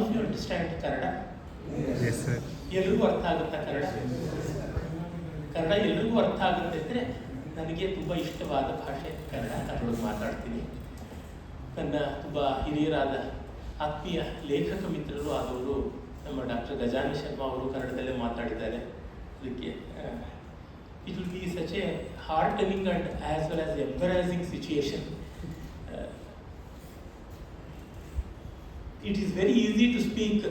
Of you understand Kannada? Yes, sir. ಎಲ್ರಿಗೂ ಅರ್ಥ ಆಗುತ್ತಾ ಕನ್ನಡ? ಕನ್ನಡ ಎಲ್ರಿಗೂ ಅರ್ಥ ಆಗುತ್ತೆ ಅಂದರೆ ನನಗೆ ತುಂಬ ಇಷ್ಟವಾದ ಭಾಷೆ ಕನ್ನಡ. ಅದರೊಳಗೆ ಮಾತಾಡ್ತೀನಿ. ನನ್ನ ತುಂಬ ಹಿರಿಯರಾದ ಆತ್ಮೀಯ ಲೇಖಕ ಮಿತ್ರರು ಆದವರು ನಮ್ಮ ಡಾಕ್ಟರ್ ಗಜಾನನ ಶರ್ಮಾ ಅವರು ಕನ್ನಡದಲ್ಲೇ ಮಾತಾಡಿದ್ದಾರೆ. ಅದಕ್ಕೆ it will be such a heart turning and as well as embarrassing situation. It is very easy to speak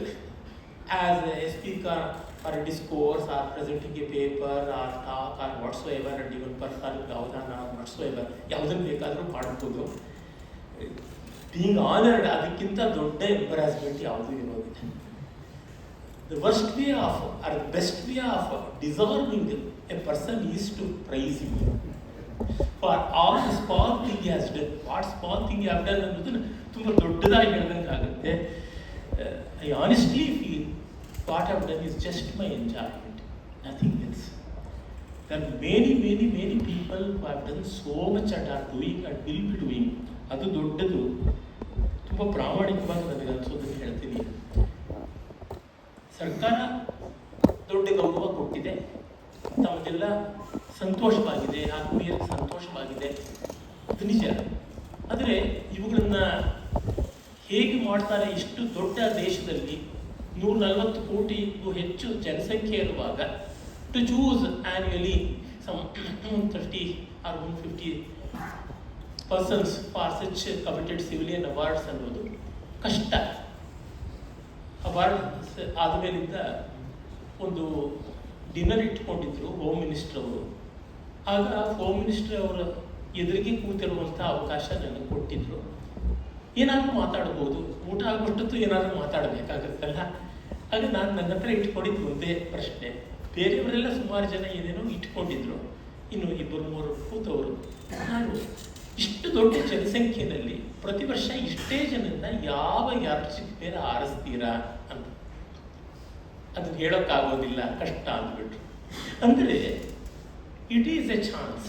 as a speaker for a discourse or presenting a paper or talk or whatsoever, and even perform ಯಾವುದನ್ನ whatsoever ಯಾವುದನ್ನು ಬೇಕಾದರೂ ಮಾಡ್ಬೋದು. Being honoured ಅದಕ್ಕಿಂತ ದೊಡ್ಡ ಎಂಬರಾಸ್ಮೆಂಟ್ ಯಾವುದೂ ಇರೋದಿಲ್ಲ. The worst way of or the best way of deserving a person is to praise him for all the small thing he has done. What small thing he has done ಅನ್ನೋದನ್ನು ತುಂಬ ದೊಡ್ಡದಾಗಿ ಹೇಳ್ದಂಗೆ ಆಗುತ್ತೆ. I honestly feel what I have done is just my enjoyment, nothing else. There are many people who have done so much and are doing and will be doing. ಅದು ದೊಡ್ಡದು. ತುಂಬ ಪ್ರಾಮಾಣಿಕವಾಗಿ ನನಗೆ ಅನಿಸೋದನ್ನು ಹೇಳ್ತೀನಿ. ಸರ್ಕಾರ ದೊಡ್ಡ ಗೌರವ ಕೊಟ್ಟಿದೆ, ತಮಗೆಲ್ಲ ಸಂತೋಷವಾಗಿದೆ, ಆತ್ಮೀಯರಿಗೆ ಸಂತೋಷವಾಗಿದೆ, ಅದು ನಿಜ. ಆದರೆ ಇವುಗಳನ್ನ ಹೇಗೆ ಮಾಡ್ತಾರೆ? ಇಷ್ಟು ದೊಡ್ಡ ದೇಶದಲ್ಲಿ 140 ಕೋಟಿಗೂ ಹೆಚ್ಚು ಜನಸಂಖ್ಯೆ ಇರುವಾಗ to choose annually some 130 or 150 persons for such committed civilian awards ಅನ್ನೋದು ಕಷ್ಟ. ಅವಾರ್ಡ್ಸ್ ಆದಮೇಲಿಂದ ಒಂದು ಡಿನ್ನರ್ ಇಟ್ಕೊಂಡಿದ್ರು ಹೋಮ್ ಮಿನಿಸ್ಟರ್ ಅವರು. ಆಗ ಹೋಮ್ ಮಿನಿಸ್ಟರ್ ಅವರ ಎದುರಿಗೆ ಕೂತಿರುವಂಥ ಅವಕಾಶ ನನಗೆ ಕೊಟ್ಟಿದ್ರು. ಏನಾದರೂ ಮಾತಾಡ್ಬೋದು, ಊಟ ಆಗೋಷ್ಟೊತ್ತು ಏನಾದರೂ ಮಾತಾಡಬೇಕಾಗತ್ತಲ್ಲ. ಆಗ ನಾನು ನನ್ನ ಹತ್ರ ಇಟ್ಕೊಂಡಿದ್ದು ಒಂದೇ ಪ್ರಶ್ನೆ. ಬೇರೆಯವರೆಲ್ಲ ಸುಮಾರು ಜನ ಏನೇನೋ ಇಟ್ಕೊಂಡಿದ್ರು, ಇನ್ನು 2-3 ಕೂತವರು. ನಾನು ಇಷ್ಟು ದೊಡ್ಡ ಜನಸಂಖ್ಯೆಯಲ್ಲಿ ಪ್ರತಿ ವರ್ಷ ಇಷ್ಟೇ ಜನನ್ನ ಯಾವ ಯಾರ್ಚಿಕ್ ಮೇಲೆ ಆರಿಸ್ತೀರಾ ಅಂತ ಅದನ್ನು ಹೇಳೋಕ್ಕಾಗೋದಿಲ್ಲ, ಕಷ್ಟ ಅಂದ್ಬಿಟ್ರು. ಅಂದರೆ ಇಟ್ ಈಸ್ ಎ ಚಾನ್ಸ್.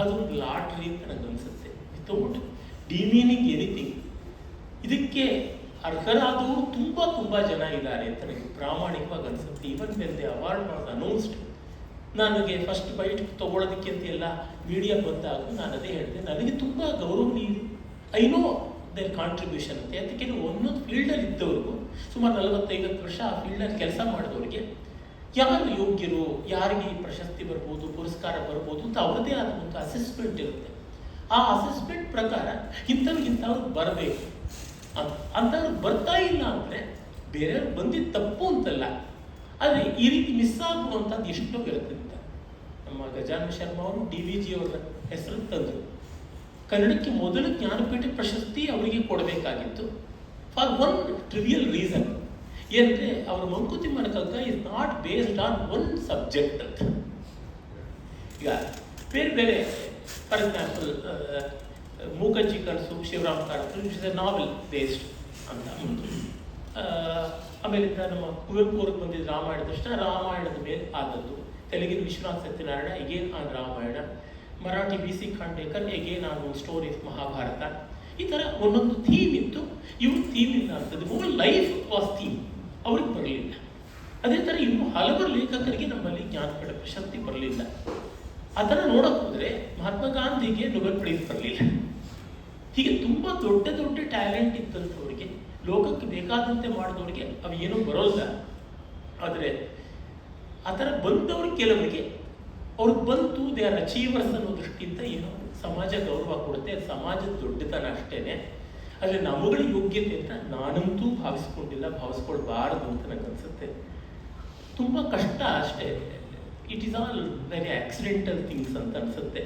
ಅದೊಂದು ಲಾಟ್ರಿ ಅಂತ ನನಗನ್ಸುತ್ತೆ. Without demeaning anything. ಇದಕ್ಕೆ ಅರ್ಹರಾದವರು ತುಂಬ ಜನ ಇದ್ದಾರೆ ಅಂತ ನನಗೆ ಪ್ರಾಮಾಣಿಕವಾಗಿ ಅನಿಸುತ್ತೆ. Even when the award was announced, ನನಗೆ ಫಸ್ಟ್ ಬೈಟ್ ತೊಗೊಳೋದಕ್ಕೆ ಅಂತ ಎಲ್ಲ ಮೀಡಿಯಾ ಬಂದಾಗ ನಾನು ಅದೇ ಹೇಳಿದೆ, ನನಗೆ ತುಂಬ ಗೌರವನೀಯ, ಐ ನೋ ದೇರ್ ಕಾಂಟ್ರಿಬ್ಯೂಷನ್ ಅಂತ. ಅದಕ್ಕೆ ಒಂದೊಂದು ಫೀಲ್ಡಲ್ಲಿ ಇದ್ದವ್ರಿಗೂ ಸುಮಾರು 40-50 ವರ್ಷ ಆ ಫೀಲ್ಡಲ್ಲಿ ಕೆಲಸ ಮಾಡಿದವ್ರಿಗೆ ಯಾರು ಯೋಗ್ಯರು, ಯಾರಿಗೆ ಈ ಪ್ರಶಸ್ತಿ ಬರ್ಬೋದು, ಪುರಸ್ಕಾರ ಬರ್ಬೋದು ಅಂತ ಅವ್ರದ್ದೇ ಆದ ಒಂದು ಅಸೆಸ್ಮೆಂಟ್ ಇರುತ್ತೆ. ಆ ಅಸೆಸ್ಮೆಂಟ್ ಪ್ರಕಾರ ಇಂಥವ್ರಿಗೆ ಬರಬೇಕು ಅಂಥವ್ರಿಗೆ ಬರ್ತಾ ಇಲ್ಲ ಅಂದರೆ ಬೇರೆಯವ್ರು ಬಂದಿದ್ದು ತಪ್ಪು ಅಂತಲ್ಲ, ಆದರೆ ಈ ರೀತಿ ಮಿಸ್ ಆಗುವಂಥದ್ದು ಎಷ್ಟೋ ಇರುತ್ತೆ ಅಂತ. ನಮ್ಮ ಗಜಾನನ ಶರ್ಮಾ ಅವರು DVG ಅವರ ಹೆಸರು ತಂದರು. ಕನ್ನಡಕ್ಕೆ ಮೊದಲು ಜ್ಞಾನಪೀಠ ಪ್ರಶಸ್ತಿ ಅವರಿಗೆ ಕೊಡಬೇಕಾಗಿತ್ತು ಫಾರ್ ಒನ್ ಟ್ರಿವಿಯಲ್ ರೀಸನ್. ಏನಂದರೆ ಅವರ Mankuthimmana Kagga is not based on one subject ಅಂತ. ಈಗ ಬೇರೆ ಫಾರ್ ಎಕ್ಸಾಂಪಲ್ ಮೂಕಜ್ಜಿ ಕನಸು ಶಿವರಾಮ್ ಕಾರಂತರು it is a novel based ಅಂತ ಒಂದು. ಆಮೇಲಿಂದ ನಮ್ಮ ಕುವೆಂಪು ಅವ್ರಿಗೆ ಬಂದಿದ್ದ ರಾಮಾಯಣ ತಕ್ಷಣ ರಾಮಾಯಣದ ಮೇಲೆ ಆದದ್ದು. ತೆಲುಗಿನ Vishwanath Satyanarayana again on Ramayana. Marathi BC Khandekar again on ಒಂದು ಸ್ಟೋರಿ ಆಫ್ ಮಹಾಭಾರತ. ಈ ಥರ ಒಂದೊಂದು ಥೀಮ್ ಇತ್ತು. ಇವ್ರ ಥೀಮ್ ಇಲ್ಲ ಅಂತದ್ದು. ಹೋಲ್ ಲೈಫ್ ವಾಸ್ ಥೀಮ್, ಅವ್ರಿಗೆ ಬರಲಿಲ್ಲ. ಅದೇ ಥರ ಇನ್ನೂ ಹಲವಾರು ಲೇಖಕರಿಗೆ ನಮ್ಮಲ್ಲಿ ಜ್ಞಾನಪೀಠ ಪ್ರಶಸ್ತಿ ಬರಲಿಲ್ಲ. ಆ ಥರ ನೋಡೋಕೆ ಹೋದರೆ ಮಹಾತ್ಮ ಗಾಂಧಿಗೆ ನೊಬೆಲ್ ಪ್ರೈಸ್ ಬರಲಿಲ್ಲ. ಹೀಗೆ ತುಂಬ ದೊಡ್ಡ ಟ್ಯಾಲೆಂಟ್ ಇದ್ದಂಥವ್ರಿಗೆ, ಲೋಕಕ್ಕೆ ಬೇಕಾದಂತೆ ಮಾಡಿದವ್ರಿಗೆ ಅವು ಏನೂ ಬರೋಲ್ಲ. ಆದರೆ ಆ ಥರ ಬಂದವ್ರಿಗೆ ಕೆಲವರಿಗೆ ಅವ್ರಿಗೆ ಬಂತು, ದೇ ಆರ್ ಅಚೀವರ್ಸ್ ಅನ್ನೋ ದೃಷ್ಟಿಯಿಂದ ಏನೋ ಸಮಾಜ ಗೌರವ ಕೊಡುತ್ತೆ. ಅದು ಸಮಾಜದ ದೊಡ್ಡತನ ಅಷ್ಟೇ. ಆದರೆ ನಮ್ಮಗಳ ಯೋಗ್ಯತೆ ಅಂತ ನಾನಂತೂ ಭಾವಿಸ್ಕೊಳ್ಬಾರ್ದು ಅಂತ ನನಗನ್ಸುತ್ತೆ. ತುಂಬ ಕಷ್ಟ ಅಷ್ಟೇ. It is all very accidental things ಅಂತ ಅನಿಸುತ್ತೆ.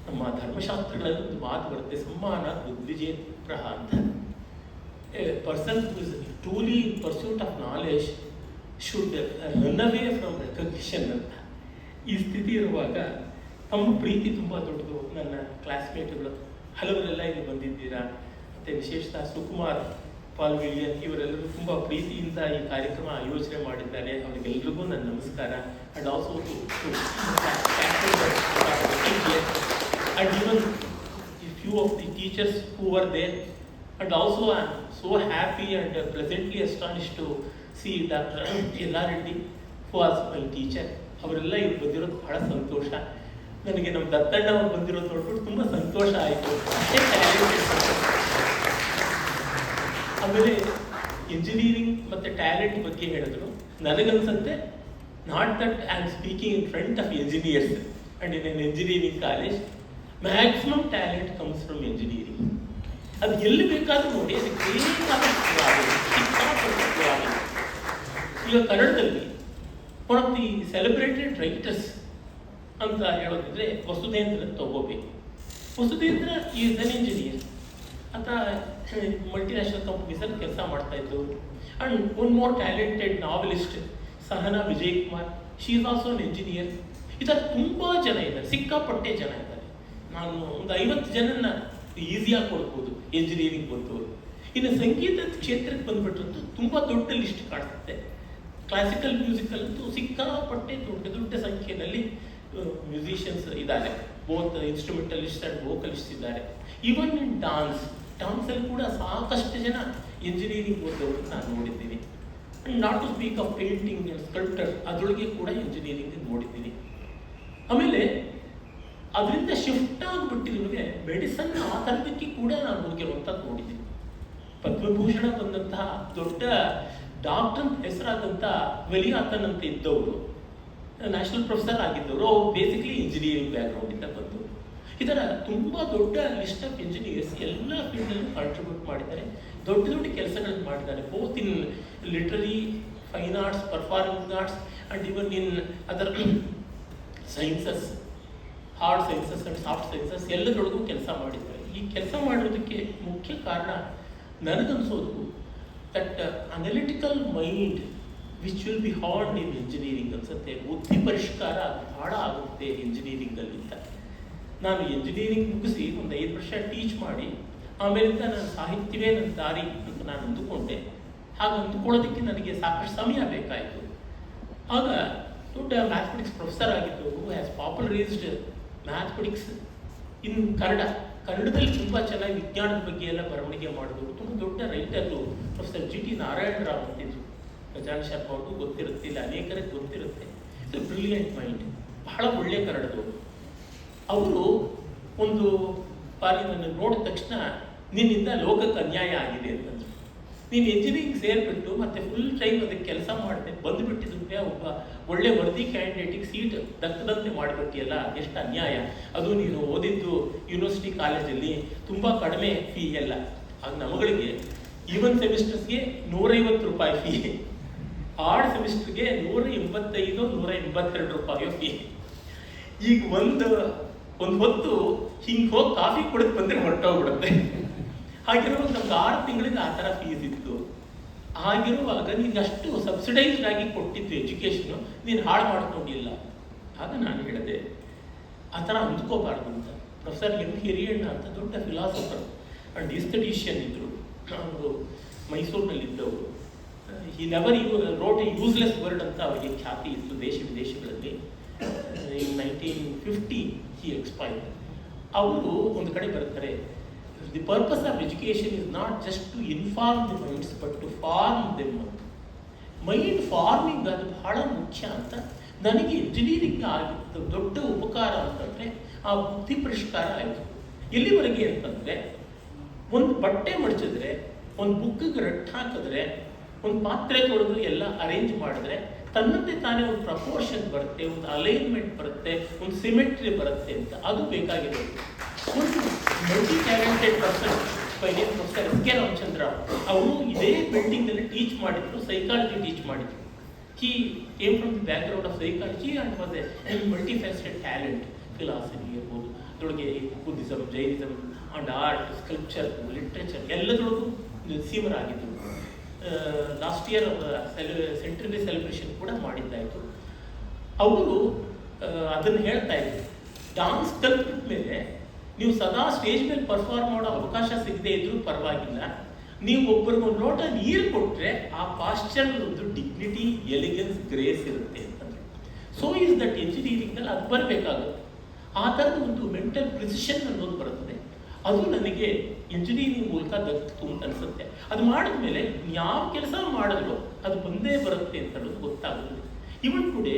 ನಮ್ಮ ಧರ್ಮಶಾಸ್ತ್ರಗಳಲ್ಲಿ ಒಂದು ಮಾತು ಬರುತ್ತೆ, ಸಮ್ಮಾನ ದಿಗ್ವಿಜಯ ಪ್ರಹ ಅಂತ. A person who is truly in pursuit of knowledge should run away from recognition ಅಂತ. ಈ ಸ್ಥಿತಿ ಇರುವಾಗ ತಮ್ಮ ಪ್ರೀತಿ ತುಂಬ ದೊಡ್ಡದು. ನನ್ನ ಕ್ಲಾಸ್ಮೇಟ್ಗಳು ಹಲವರೆಲ್ಲ ಇಲ್ಲಿ ಬಂದಿದ್ದೀರಾ. ಮತ್ತು ವಿಶೇಷತಃ ಸುಕುಮಾರ್, ಪಾಲ್ ವಿಲಿಯನ್ ಇವರೆಲ್ಲರೂ ತುಂಬ ಪ್ರೀತಿಯಿಂದ ಈ ಕಾರ್ಯಕ್ರಮ ಆಯೋಜನೆ ಮಾಡಿದ್ದಾರೆ. ಅವರಿಗೆಲ್ಲರಿಗೂ ನನ್ನ ನಮಸ್ಕಾರ. And also and even a few of the teachers who were there And also I am so happy and pleasantly astonished to see Dr. Yella Reddy, who was my teacher. ಅವರೆಲ್ಲ ಇಲ್ಲಿ ಬಂದಿರೋದು ಬಹಳ ಸಂತೋಷ. ನನಗೆ ನಮ್ಮ ದತ್ತಣ್ಣ ಅವ್ರು ಬಂದಿರೋದು ನೋಡ್ಬಿಟ್ಟು ತುಂಬ ಸಂತೋಷ ಆಯಿತು. ಅಷ್ಟೇ ಟ್ಯಾಲೆಂಟೆಡ್. ಆಮೇಲೆ ಇಂಜಿನಿಯರಿಂಗ್ ಮತ್ತು ಟ್ಯಾಲೆಂಟ್ ಬಗ್ಗೆ ಹೇಳಿದ್ರು. ನನಗನ್ಸುತ್ತೆ not that I am speaking in front of engineers and in N engineering college, maximum talent comes from engineering. ಅದು ಎಲ್ಲಿ ಬೇಕಾದರೂ ನೋಡಿ, ಅದಕ್ಕೆ ಈಗ ಕನ್ನಡದಲ್ಲಿ one of the celebrated writers ಅಂತ ಹೇಳೋದಿದ್ರೆ ವಸುಧೇಂದ್ರ ತಗೋಬೇಕು. Vasudhendra is an engineer. ಆತ ಮಲ್ಟಿನ್ಯಾಷನಲ್ ಕಂಪನೀಸಲ್ಲಿ ಕೆಲಸ ಮಾಡ್ತಾ ಇದ್ದವರು. And one more talented novelist Sahana Vijay Kumar, she is also an engineer. ಈ ಥರ ತುಂಬ ಜನ ಇದ್ದಾರೆ, ಸಿಕ್ಕಾಪಟ್ಟೆ ಜನ ಇದ್ದಾರೆ. ನಾನು ಒಂದು 50 ಜನನ ಈಸಿಯಾಗಿ ಕೊಡ್ಬೋದು ಎಂಜಿನಿಯರಿಂಗ್ ಬಂದವರು. ಇನ್ನು ಸಂಗೀತದ ಕ್ಷೇತ್ರಕ್ಕೆ ಬಂದುಬಿಟ್ರಂತೂ ತುಂಬ ದೊಡ್ಡ ಲಿಸ್ಟ್ ಕಾಣಿಸುತ್ತೆ. ಕ್ಲಾಸಿಕಲ್ ಮ್ಯೂಸಿಕಲ್ಲಂತೂ ಸಿಕ್ಕಾಪಟ್ಟೆ ದೊಡ್ಡ ದೊಡ್ಡ ಸಂಖ್ಯೆಯಲ್ಲಿ ಮ್ಯೂಸಿಷಿಯನ್ಸ್ ಇದ್ದಾರೆ. ಬೋತ್ ಇನ್ಸ್ಟ್ರೂಮೆಂಟಲಿಸ್ಟ್ ಆ್ಯಂಡ್ ವೋಕಲಿಸ್ಟ್ ಇದ್ದಾರೆ. ಈವನ್ ಇನ್ ಡಾನ್ಸಲ್ಲಿ ಕೂಡ ಸಾಕಷ್ಟು ಜನ ಎಂಜಿನಿಯರಿಂಗ್ ಓದೋರು ನಾನು ನೋಡಿದ್ದೀನಿ. And not to speak of painting and sculptor, ಅದರೊಳಗೆ ಕೂಡ ಎಂಜಿನಿಯರಿಂಗ್ ನೋಡಿದ್ದೀನಿ. ಆಮೇಲೆ ಅದರಿಂದ ಶಿಫ್ಟ್ ಆಗಿಬಿಟ್ಟಿದ್ರೆ ಮೆಡಿಸನ್ ಆ ಥರದಕ್ಕೆ ಕೂಡ ನಾನು ಹೋಗಿರುವಂಥದ್ದು ನೋಡಿದ್ದೀನಿ. ಪದ್ಮಭೂಷಣ ಬಂದಂತಹ ದೊಡ್ಡ ಡಾಕ್ಟರ್ ಹೆಸರಾದಂಥ ವೆಲಿಯಾತನ್ ಅಂತ ಇದ್ದವರು, ನ್ಯಾಷನಲ್ ಪ್ರೊಫೆಸರ್ ಆಗಿದ್ದವರು, ಅವ್ರು ಬೇಸಿಕ್ಲಿ ಇಂಜಿನಿಯರಿಂಗ್ ಬ್ಯಾಕ್ಗ್ರೌಂಡಿಂದ ಬಂದವರು. ಈ ಥರ ತುಂಬ ದೊಡ್ಡ ಲಿಸ್ಟ್ ಆಫ್ ಇಂಜಿನಿಯರ್ಸ್ ಎಲ್ಲ ಫೀಲ್ಡಲ್ಲೂ ಕಾಂಟ್ರಿಬ್ಯೂಟ್ ಮಾಡಿದ್ದಾರೆ, ದೊಡ್ಡ ದೊಡ್ಡ ಕೆಲಸಗಳನ್ನು ಮಾಡಿದ್ದಾರೆ. Both in literary, fine arts, performing arts and even in other sciences, hard sciences and soft sciences ಎಲ್ಲದರೊಳಗೂ ಕೆಲಸ ಮಾಡಿದ್ದಾರೆ. ಈ ಕೆಲಸ ಮಾಡೋದಕ್ಕೆ ಮುಖ್ಯ ಕಾರಣ ನನಗನ್ಸೋದು that analytical mind which will be hard in engineering ಅನ್ಸುತ್ತೆ. ಬುದ್ಧಿ ಪರಿಷ್ಕಾರ ಭಾಳ ಆಗುತ್ತೆ ಇಂಜಿನಿಯರಿಂಗಲ್ಲಿಂದ. ನಾನು ಎಂಜಿನಿಯರಿಂಗ್ ಮುಗಿಸಿ ಒಂದು 5 ವರ್ಷ ಟೀಚ್ ಮಾಡಿ ಆಮೇಲಿಂದ ನಾನು ಸಾಹಿತ್ಯವೇ ನನ್ನ ದಾರಿ ಅಂತ ನಾನು ಅಂದುಕೊಂಡೆ. ಹಾಗೆ ಅಂದುಕೊಳ್ಳೋದಕ್ಕೆ ನನಗೆ ಸಾಕಷ್ಟು ಸಮಯ ಬೇಕಾಯಿತು. ಆಗ ದೊಡ್ಡ ಮ್ಯಾಥಮೆಟಿಕ್ಸ್ ಪ್ರೊಫೆಸರ್ ಆಗಿದ್ದವರು ಹ್ಯಾಸ್ ಪಾಪ್ಯುಲರೈಸ್ಡ್ ಮ್ಯಾಥಮೆಟಿಕ್ಸ್ ಇನ್ ಕನ್ನಡದಲ್ಲಿ ತುಂಬ ಚೆನ್ನಾಗಿ ವಿಜ್ಞಾನದ ಬಗ್ಗೆ ಎಲ್ಲ ಬರವಣಿಗೆ ಮಾಡಿದವರು, ತುಂಬ ದೊಡ್ಡ writer professor GT Narayana Rao ಅಂತಿದ್ರು. ಗಜಾನ್ ಶರ್ಮ ಅವ್ರಿಗೂ ಗೊತ್ತಿರುತ್ತೆ, ಇಲ್ಲ ಅನೇಕರಿಗೆ ಗೊತ್ತಿರುತ್ತೆ. ಇದು ಬ್ರಿಲಿಯಂಟ್ ಮೈಂಡ್, ಬಹಳ ಒಳ್ಳೆಯ ಕನ್ನಡದವರು. ಅವರು ಒಂದು ಬಾರಿ ನನ್ನ ನೋಡಿದ ತಕ್ಷಣ ನಿನ್ನಿಂದ ಲೋಕಕ್ಕೆ ಅನ್ಯಾಯ ಆಗಿದೆ ಅಂತಂದ್ರು. ನೀನು ಎಂಜಿನಿಯರಿಂಗ್ ಸೇರಿಬಿಟ್ಟು ಮತ್ತೆ ಫುಲ್ ಟೈಮ್ ಅದಕ್ಕೆ ಕೆಲಸ ಮಾಡಿದೆ, ಬಂದುಬಿಟ್ಟಿದ್ರೆ ಒಬ್ಬ ಒಳ್ಳೆ ವರ್ದಿ ಕ್ಯಾಂಡಿಡೇಟಿಗೆ ಸೀಟ್ ದಕ್ಕದಂತೆ ಮಾಡಿಬಿಟ್ಟಿಯಲ್ಲ, ಎಷ್ಟು ಅನ್ಯಾಯ. ಅದು ನೀನು ಓದಿದ್ದು ಯೂನಿವರ್ಸಿಟಿ ಕಾಲೇಜಲ್ಲಿ ತುಂಬ ಕಡಿಮೆ ಫೀ ಎಲ್ಲ. ಆಗ ನಮ್ಮಗಳಿಗೆ ಈವನ್ ಸೆಮಿಸ್ಟರ್ಸ್ಗೆ 150 ರೂಪಾಯಿ ಫೀ, ಆರ್ಡ್ ಸೆಮಿಸ್ಟರ್ಗೆ 185-182 ರೂಪಾಯಿ ಫೀ. ಈಗ ಒಂದು ಹೊತ್ತು ಹಿಂಗೆ ಹೋಗಿ ಕಾಫಿ ಕುಡಿದು ಬಂದರೆ ಹೊರಟೋಗ್ಬಿಡುತ್ತೆ. ಹಾಗಿರುವಾಗ ನಮ್ಗೆ 6 ತಿಂಗಳಿಗೆ ಆ ಥರ ಫೀಸ್ ಇತ್ತು. ಹಾಗಿರುವಾಗ ನೀನು ಅಷ್ಟು ಸಬ್ಸಿಡೈಸ್ಡ್ ಆಗಿ ಕೊಟ್ಟಿದ್ದು ಎಜುಕೇಷನು, ನೀನು ಹಾಳು ಮಾಡ್ಕೊಂಡಿಲ್ಲ. ಆಗ ನಾನು ಹೇಳಿದೆ ಆ ಥರ ಅಂದ್ಕೋಬಾರ್ದು ಅಂತ. Professor M. ಹಿರಿಯಣ್ಣ ಅಂತ ದೊಡ್ಡ ಫಿಲಾಸಫರ್ ಆ್ಯಂಡ್ ಹಿಸ್ಟಡಿಷಿಯನ್ ಇದ್ದರು, ಅವರು ಮೈಸೂರಿನಲ್ಲಿದ್ದವರು. ಈ never wrote A useless word ಅಂತ ಅವರಿಗೆ ಖ್ಯಾತಿ ಇತ್ತು ದೇಶ ವಿದೇಶಗಳಲ್ಲಿ. ಇನ್ 1950 he expired. ಅವರು ಒಂದು ಕಡೆ ಬರ್ತಾರೆ, the purpose of education is not just to inform the minds but to form them ಅಂತ. ಮೈಂಡ್ ಫಾರ್ಮಿಂಗ್ ಅದು ಬಹಳ ಮುಖ್ಯ ಅಂತ. ನನಗೆ ಇಂಜಿನಿಯರಿಂಗ್ ಆಗಿದ್ದು ದೊಡ್ಡ ಉಪಕಾರ ಅಂತಂದರೆ ಆ ಬುದ್ಧಿ ಪರಿಷ್ಕಾರ ಆಯಿತು. ಎಲ್ಲಿವರೆಗೆ ಅಂತಂದರೆ, ಒಂದು ಬಟ್ಟೆ ಮಡಚಿದ್ರೆ, ಒಂದು ಬುಕ್ಕಿಗೆ ರಟ್ಟು ಹಾಕಿದ್ರೆ, ಒಂದು ಪಾತ್ರೆ ತೊಳೆದು ಎಲ್ಲ ಅರೇಂಜ್ ಮಾಡಿದ್ರೆ ತನ್ನಂತೆ ತಾನೇ ಒಂದು ಪ್ರಪೋರ್ಷನ್ ಬರುತ್ತೆ, ಒಂದು ಅಲೈನ್ಮೆಂಟ್ ಬರುತ್ತೆ, ಒಂದು ಸಿಮೆಟ್ರಿ ಬರುತ್ತೆ ಅಂತ. ಅದು ಬೇಕಾಗಿರೋದು. ಒಂದು multi talented person by name professor S. K. Ramachandra ಅವರು ಇದೇ ಬಿಲ್ಡಿಂಗ್ನಲ್ಲಿ ಟೀಚ್ ಮಾಡಿದ್ರು, ಸೈಕಾಲಜಿ ಟೀಚ್ ಮಾಡಿದ್ರು. He came from the background of psychology and was a multi faceted talent. Philosophy ಇರ್ಬೋದು, ಅದರೊಳಗೆ Buddhism, Jainism and art, sculpture, literature ಎಲ್ಲದರೊಳಗೂ ಸೀಮರಾಗಿದ್ದರು. Last year centenary celebration ಕೂಡ ಮಾಡಿದ್ದಾಯಿತು. ಅವರು ಅದನ್ನು ಹೇಳ್ತಾ ಇದ್ರು, ಡಾನ್ಸ್ ಕಲ್ಪಿದ ಮೇಲೆ ನೀವು ಸದಾ ಸ್ಟೇಜ್ ಮೇಲೆ ಪರ್ಫಾರ್ಮ್ ಮಾಡೋ ಅವಕಾಶ ಸಿಗದೆ ಇದ್ರೂ ಪರವಾಗಿಲ್ಲ, ನೀವು ಒಬ್ಬರಿಗೊಂದು ಲೋಟ ನೀರು ಕೊಟ್ಟರೆ ಆ ಪಾಶ್ಚರ್ ಒಂದು ಡಿಗ್ನಿಟಿ, ಎಲಿಗೆನ್ಸ್, ಗ್ರೇಸ್ ಇರುತ್ತೆ ಅಂತಂದರೆ. ಸೊ ಈಸ್ ದಟ್ ಎಂಜಿನಿಯರಿಂಗಲ್ಲಿ ಅದು ಬರಬೇಕಾಗುತ್ತೆ. ಆ ಥರದ ಒಂದು ಮೆಂಟಲ್ ಪ್ರಿಸಿಷನ್ ಅನ್ನೋದು ಬರುತ್ತದೆ. ಅದು ನನಗೆ ಇಂಜಿನಿಯರಿಂಗ್ ಮೂಲಕ ದಕ್ಕಿತು ಅಂತ ಅನಿಸುತ್ತೆ. ಅದು ಮಾಡಿದ್ಮೇಲೆ ಯಾವ ಕೆಲಸ ಮಾಡಿದ್ರು ಅದು ಬಂದೇ ಬರುತ್ತೆ ಅಂತ ಹೇಳೋದು ಗೊತ್ತಾಗುತ್ತೆ. Even today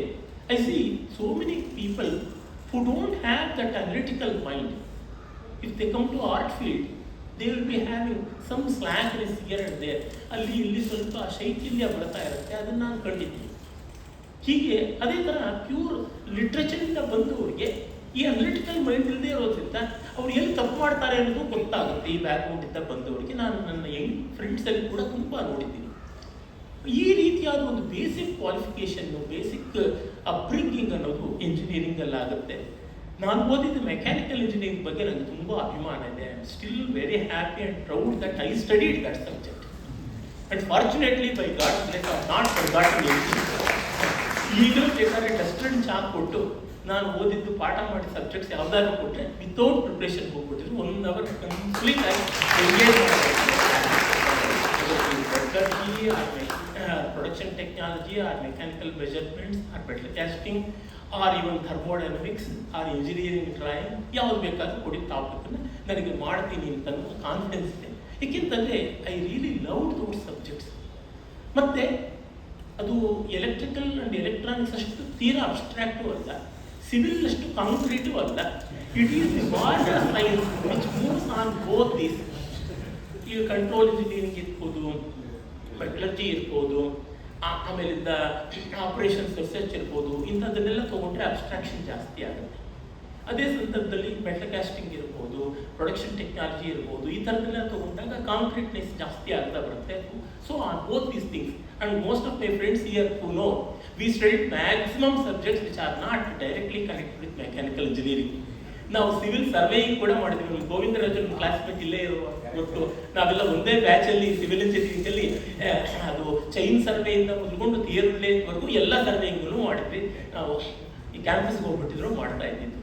I see so many people who don't have that analytical mind. If they come to art field, they will be having some slackness here and there. ಅಲ್ಲಿ ಇಲ್ಲಿ ಸ್ವಲ್ಪ ಶೈಥಿಲ್ಯ ಬರ್ತಾ ಇರುತ್ತೆ, ಅದನ್ನು ನಾನು ಕಂಡಿದ್ದೀನಿ. ಹೀಗೆ ಅದೇ ಥರ ಪ್ಯೂರ್ ಲಿಟ್ರೇಚರಿಂದ ಬಂದವರಿಗೆ ಈ ಅನಲಿಟಿಕಲ್ ಮೈಂಡ್ ಇಲ್ಲದೆ ಇರೋದ್ರಿಂದ ಅವ್ರು ಎಲ್ಲಿ ತಪ್ಪು ಮಾಡ್ತಾರೆ ಅನ್ನೋದು ಗೊತ್ತಾಗುತ್ತೆ. ಈ ಬ್ಯಾಕ್ಗ್ರೌಂಡಿಂದ ಬಂದವರಿಗೆ ನಾನು ನನ್ನ ಯಂಗ್ ಫ್ರೆಂಡ್ಸಲ್ಲಿ ಕೂಡ ತುಂಬ ನೋಡಿದ್ದೀನಿ. ಈ ರೀತಿಯಾದ ಒಂದು ಬೇಸಿಕ್ ಕ್ವಾಲಿಫಿಕೇಷನ್ನು, ಬೇಸಿಕ್ ಅಪ್ಬ್ರಿಂಗಿಂಗ್ ಅನ್ನೋದು ಇಂಜಿನಿಯರಿಂಗಲ್ಲಾಗುತ್ತೆ. ನಾನು ಓದಿದ ಮೆಕ್ಯಾನಿಕಲ್ ಇಂಜಿನಿಯರಿಂಗ್ ಬಗ್ಗೆ ನನಗೆ ತುಂಬ ಅಭಿಮಾನ ಇದೆ. I am still very happy and proud that I studied that subject. And fortunately by god bless I not forgotten anything. ಈಗಲೂ ಬೇಕಾದ್ರೆ ಡಸ್ಟರ್ಡ್ ಚಾಕ್ ಕೊಟ್ಟು ನಾನು ಓದಿದ್ದು ಪಾಠ ಮಾಡಿದ ಸಬ್ಜೆಕ್ಟ್ಸ್ ಯಾವ್ದಾದ್ರು ಕೊಟ್ಟರೆ ವಿತೌಟ್ ಪ್ರಿಪ್ರೇಷನ್ ಹೋಗ್ಬಿಟ್ಟಿದ್ರು 1 hour ಕಂಪ್ಲೀಟ್ ಆಗಿ engage production technology or mechanical measurements or metal casting or even thermodynamics or engineering drawing ಯಾವ್ದು ಬೇಕಾದ್ರೂ ಕೊಡಿ ಟಾಪಿಕನ್ನು ನನಗೆ ಮಾಡ್ತೀನಿ ಅಂತ ಕಾನ್ಫಿಡೆನ್ಸ್ ಇದೆ. ಏಕೆಂತಂದರೆ I really love those subjects. ಮತ್ತು ಅದು ಎಲೆಕ್ಟ್ರಿಕಲ್ ಆ್ಯಂಡ್ ಎಲೆಕ್ಟ್ರಾನಿಕ್ಸ್ ಅಷ್ಟು ತೀರಾ ಅಬ್ಸ್ಟ್ರಾಕ್ಟಿವ್ ಅಲ್ಲ, ಸಿವಿಲ್ ಅಷ್ಟು ಕಾಂಕ್ರೀಟಿವ್ ಅಲ್ಲ. It is the water science which moves on both these. ಈಗ ಕಂಟ್ರೋಲ್ ಇಂಜಿನಿಯರಿಂಗ್ ಇರ್ಬೋದು, ಮೆಟಲರ್ಜಿ ಇರ್ಬೋದು, ಆಮೇಲಿಂದ ಆಪರೇಷನ್ಸ್ ರಿಸರ್ಚ್ ಇರ್ಬೋದು, ಇಂಥದ್ದನ್ನೆಲ್ಲ ತೊಗೊಂಡ್ರೆ ಅಬ್ಸ್ಟ್ರಾಕ್ಷನ್ ಜಾಸ್ತಿ ಆಗುತ್ತೆ. ಅದೇ ಸಂದರ್ಭದಲ್ಲಿ ಮೆಟಲ್ ಕ್ಯಾಸ್ಟಿಂಗ್ ಇರ್ಬೋದು, ಪ್ರೊಡಕ್ಷನ್ ಟೆಕ್ನಾಲಜಿ ಇರ್ಬೋದು, ಈ ಥರದ್ದೆಲ್ಲ ತೊಗೊಂಡಾಗ ಕಾಂಕ್ರೀಟ್ನೆಸ್ ಜಾಸ್ತಿ ಆಗ್ತಾ ಬರುತ್ತೆ. So on both these things and most of my friends here who know V studied maximum subjects which are not directly connected with mechanical engineering. ನಾವು ಸಿವಿಲ್ ಸರ್ವೇಯಿಂಗ್ ಕೂಡ ಮಾಡಿದ್ವಿ. ನಮ್ಮ ಗೋವಿಂದರಾಜನ್ ಕ್ಲಾಸ್ಮೇಟ್ ಇಲ್ಲೇ ಇರುವ ಗೊತ್ತು. ನಾವೆಲ್ಲ ಒಂದೇ ಬ್ಯಾಚಲ್ಲಿ ಸಿವಿಲ್ ಇಂಜಿನಿಯರಿಂಗಲ್ಲಿ ಅದು ಚೈನ್ ಸರ್ವೆಯಿಂದ ಮೊದಲುಕೊಂಡು ಥಿಯರಿವರೆಗೂ ಎಲ್ಲ ಸರ್ವೇಯಿಂಗನ್ನು ಮಾಡಿದ್ವಿ. ನಾವು ಈ ಕ್ಯಾಂಪಸ್ಗೆ ಹೋಗ್ಬಿಟ್ಟಿದ್ರು ಮಾಡ್ತಾ ಇದ್ದಿದ್ದು.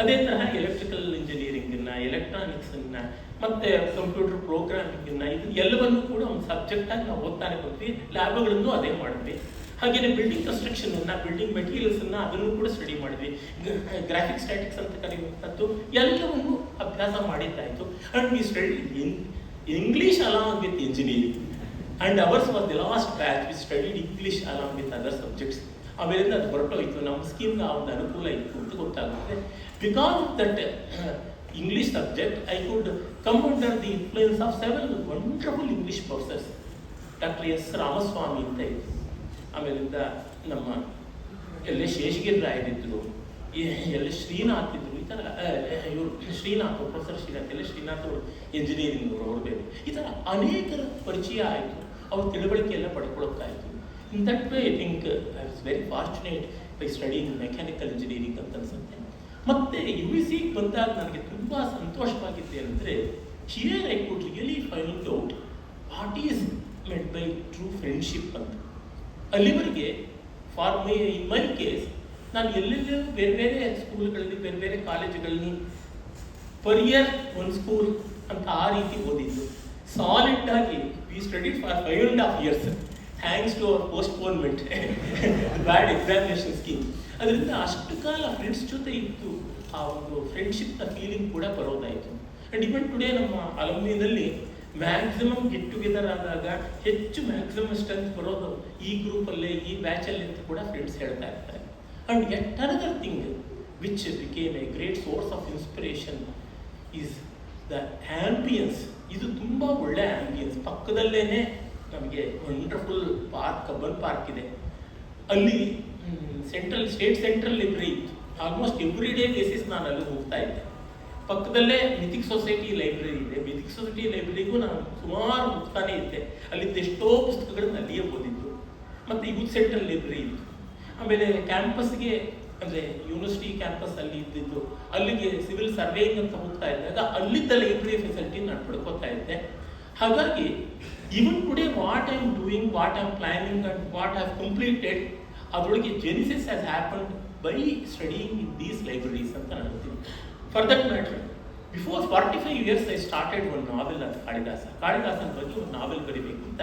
ಅದೇ ತರಹ ಎಲೆಕ್ಟ್ರಿಕಲ್ ಇಂಜಿನಿಯರಿಂಗನ್ನು, ಎಲೆಕ್ಟ್ರಾನಿಕ್ಸನ್ನು, ಮತ್ತು ಕಂಪ್ಯೂಟರ್ ಪ್ರೋಗ್ರಾಮಿಂಗನ್ನು, ಇದು ಎಲ್ಲವನ್ನೂ ಕೂಡ ಒಂದು ಸಬ್ಜೆಕ್ಟಾಗಿ ನಾವು ಓದ್ತಾನೆ ಬಂದ್ವಿ. ಲ್ಯಾಬ್ಗಳನ್ನು ಅದೇ ಮಾಡಿದ್ವಿ. ಹಾಗೆಯೇ ಬಿಲ್ಡಿಂಗ್ ಕನ್ಸ್ಟ್ರಕ್ಷನನ್ನು, ಬಿಲ್ಡಿಂಗ್ ಮೆಟೀರಿಯಲ್ಸನ್ನು ಅದನ್ನು ಕೂಡ ಸ್ಟಡಿ ಮಾಡಿದ್ವಿ. ಗ್ರಾಫಿಕ್ ಸ್ಟ್ಯಾಟಿಕ್ಸ್ ಅಂತ ಕರೆಯುವಂಥದ್ದು ಎಲ್ಲವನ್ನೂ ಅಭ್ಯಾಸ ಮಾಡಿದ್ದಾಯಿತು. And we study English along with engineering and ours was the last batch we studied English along with other subjects. ಆಮೇಲಿಂದ ಅದು ಹೊರಟೋಯ್ತು. ನಮ್ಮ ಸ್ಕೀಮ್ಗೆ ಆ ಒಂದು ಅನುಕೂಲ ಇತ್ತು ಅಂತ ಗೊತ್ತಾಗುತ್ತೆ. Because of that English subject, I could come under the influence of several wonderful English professors. Doctor S Ramaswamy ಅಂತ ಇದ್ರು, ಆಮೇಲಿಂದ ನಮ್ಮ ಎಲ್ ಶೇಷಗಿರಿ ರಾಯರಿದ್ದರು, ಎಲ್ ಶ್ರೀನಾಥ್ ಇದ್ದರು. ಈ ಥರ ಇವರು ಶ್ರೀನಾಥ್, ಪ್ರೊಫೆಸರ್ ಶ್ರೀನಾಥ್, ಎಲ್ ಶ್ರೀನಾಥ್ ಅವರು ಇಂಜಿನಿಯರಿಂಗ್ ಅವರು ಬೇರೆ. ಈ ಥರ ಅನೇಕರ ಪರಿಚಯ ಆಯಿತು, ಅವ್ರ ತಿಳುವಳಿಕೆ ಎಲ್ಲ ಪಡ್ಕೊಳ್ಳೋಕ್ಕಾಯಿತು. In that way I think I was very fortunate by studying mechanical engineering ಅಂತ ಅನ್ಸುತ್ತೆ. ಮತ್ತು ಯು ವಿ ಸಿಗೆ ಬಂದಾಗ ನನಗೆ ತುಂಬ ಸಂತೋಷವಾಗಿದ್ದೆ ಅಂದರೆ, here I could really find out what is meant by true friendship ಅಂತ. ಅಲ್ಲಿವರೆಗೆ for my in my case ನಾನು ಎಲ್ಲೆಲ್ಲೂ ಬೇರೆ ಬೇರೆ ಸ್ಕೂಲ್ಗಳಲ್ಲಿ, ಬೇರೆ ಬೇರೆ ಕಾಲೇಜುಗಳಲ್ಲಿ ಪರ್ ಇಯರ್ ಒಂದು ಸ್ಕೂಲ್ ಅಂತ ಆ ರೀತಿ ಓದಿದ್ದು. ಸಾಲಿಡ್ ಆಗಿ we studied for 5.5 years thanks to our postponement bad examination scheme. ಅದರಿಂದ ಅಷ್ಟು ಕಾಲ ಫ್ರೆಂಡ್ಸ್ ಜೊತೆ ಇದ್ದು ಆ ಒಂದು ಫ್ರೆಂಡ್ಶಿಪ್ನ ಫೀಲಿಂಗ್ ಕೂಡ ಬರೋದಾಯಿತು. ಆ್ಯಂಡ್ ಇವನ್ ಟುಡೇ ನಮ್ಮ ಅಲಮ್ನಿನಲ್ಲಿ ಮ್ಯಾಕ್ಸಿಮಮ್ ಗೆಟ್ ಟುಗೆದರ್ ಆದಾಗ ಹೆಚ್ಚು ಮ್ಯಾಕ್ಸಿಮಮ್ ಸ್ಟ್ರೆಂತ್ ಬರೋದು ಈ ಗ್ರೂಪಲ್ಲೇ, ಈ ಬ್ಯಾಚಲ್ಲಿ ಅಂತ ಕೂಡ ಫ್ರೆಂಡ್ಸ್ ಹೇಳ್ತಾ ಇರ್ತಾರೆ. And yet another thing which became A great source of inspiration is the ambience. ಇದು ತುಂಬ ಒಳ್ಳೆ ಆ್ಯಂಬಿಯನ್ಸ್. ಪಕ್ಕದಲ್ಲೇ ನಮಗೆ ವಂಡರ್ಫುಲ್ ಪಾರ್ಕ್, ಕಬ್ಬನ್ ಪಾರ್ಕ್ ಇದೆ. ಅಲ್ಲಿ ಸ್ಟೇಟ್ ಸೆಂಟ್ರಲ್ ಲೈಬ್ರರಿ ಇತ್ತು. ಆಲ್ಮೋಸ್ಟ್ ಎವ್ರಿ ಡೇ ಬೇಸಿಸ್ ನಾನು ಅಲ್ಲಿ ಹೋಗ್ತಾ ಇದ್ದೆ. ಪಕ್ಕದಲ್ಲೇ ಮಿಥಿಕ್ ಸೊಸೈಟಿ ಲೈಬ್ರರಿ ಇದೆ. ಮಿಥಿಕ್ ಸೊಸೈಟಿ ಲೈಬ್ರರಿಗೂ ನಾನು ಸುಮಾರು ಹೋಗ್ತಾನೆ ಇದ್ದೆ. ಅಲ್ಲಿದ್ದ ಎಷ್ಟೋ ಪುಸ್ತಕಗಳನ್ನು ಅಲ್ಲಿಯೇ ಓದಿದ್ದು. ಮತ್ತು ಯೂತ್ ಸೆಂಟ್ರಲ್ ಲೈಬ್ರರಿ ಇತ್ತು. ಆಮೇಲೆ ಕ್ಯಾಂಪಸ್ಗೆ, ಅಂದರೆ ಯೂನಿವರ್ಸಿಟಿ ಕ್ಯಾಂಪಸ್ ಅಲ್ಲಿ ಇದ್ದಿದ್ದು, ಅಲ್ಲಿಗೆ ಸಿವಿಲ್ ಸರ್ವೇಯಿಂಗ್ ಅಂತ ಹೋಗ್ತಾ ಇದ್ದಾಗ ಅಲ್ಲಿದ್ದ ಲೈಬ್ರರಿ ಫೆಸಿಲಿಟಿ ನಾನು ಪಡ್ಕೋತಾ ಇದ್ದೆ. ಹಾಗಾಗಿ even today what I am doing, what I am planning and what I have completed, ಅದರೊಳಗೆ genesis has happened by studying in these libraries ಅಂತ ನಾನು ಹೇಳ್ತೀನಿ. For that matter before 45 years I started one novel ಅಂತ ಕಾಳಿದಾಸನ ಬಗ್ಗೆ ಒಂದು novel ಬರೀಬೇಕು ಅಂತ.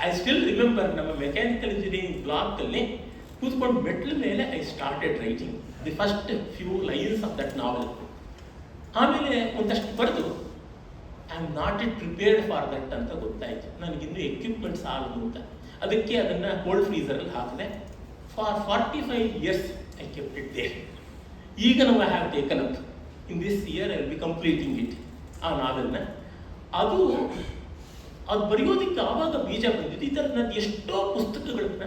ಐ ಸ್ಟಿಲ್ ರಿಮೆಂಬರ್ ನಮ್ಮ ಮೆಕ್ಯಾನಿಕಲ್ ಇಂಜಿನಿಯರಿಂಗ್ ಬ್ಲಾಕಲ್ಲಿ ಕೂತ್ಕೊಂಡು ಮೆಟ್ಲ ಮೇಲೆ I started writing the first few lines of that novel. ಆಮೇಲೆ ಒಂದಷ್ಟು ಬರೆದು am not it prepared for that ಅಂತ ಗೊತ್ತಾಯಿತು. ನನಗಿನ್ನೂ ಎಕ್ವಿಪ್ಮೆಂಟ್ ಸಾಲದು ಅಂತ ಅದಕ್ಕೆ ಅದನ್ನು ಕೋಲ್ಡ್ ಫ್ರೀಸರಲ್ಲಿ ಹಾಕಿದೆ. For 45 years I kept it there. ಈಗ ನಾವು have taken up in this year I will be completing it. ಆ ನಾವೆಲ್ನ ಅದು ಬರೆಯೋದಕ್ಕೆ ಆವಾಗ ಬೀಜ ಬಂದಿದ್ದು. ಈ ಥರ ನಾನು ಎಷ್ಟೋ ಪುಸ್ತಕಗಳನ್ನ,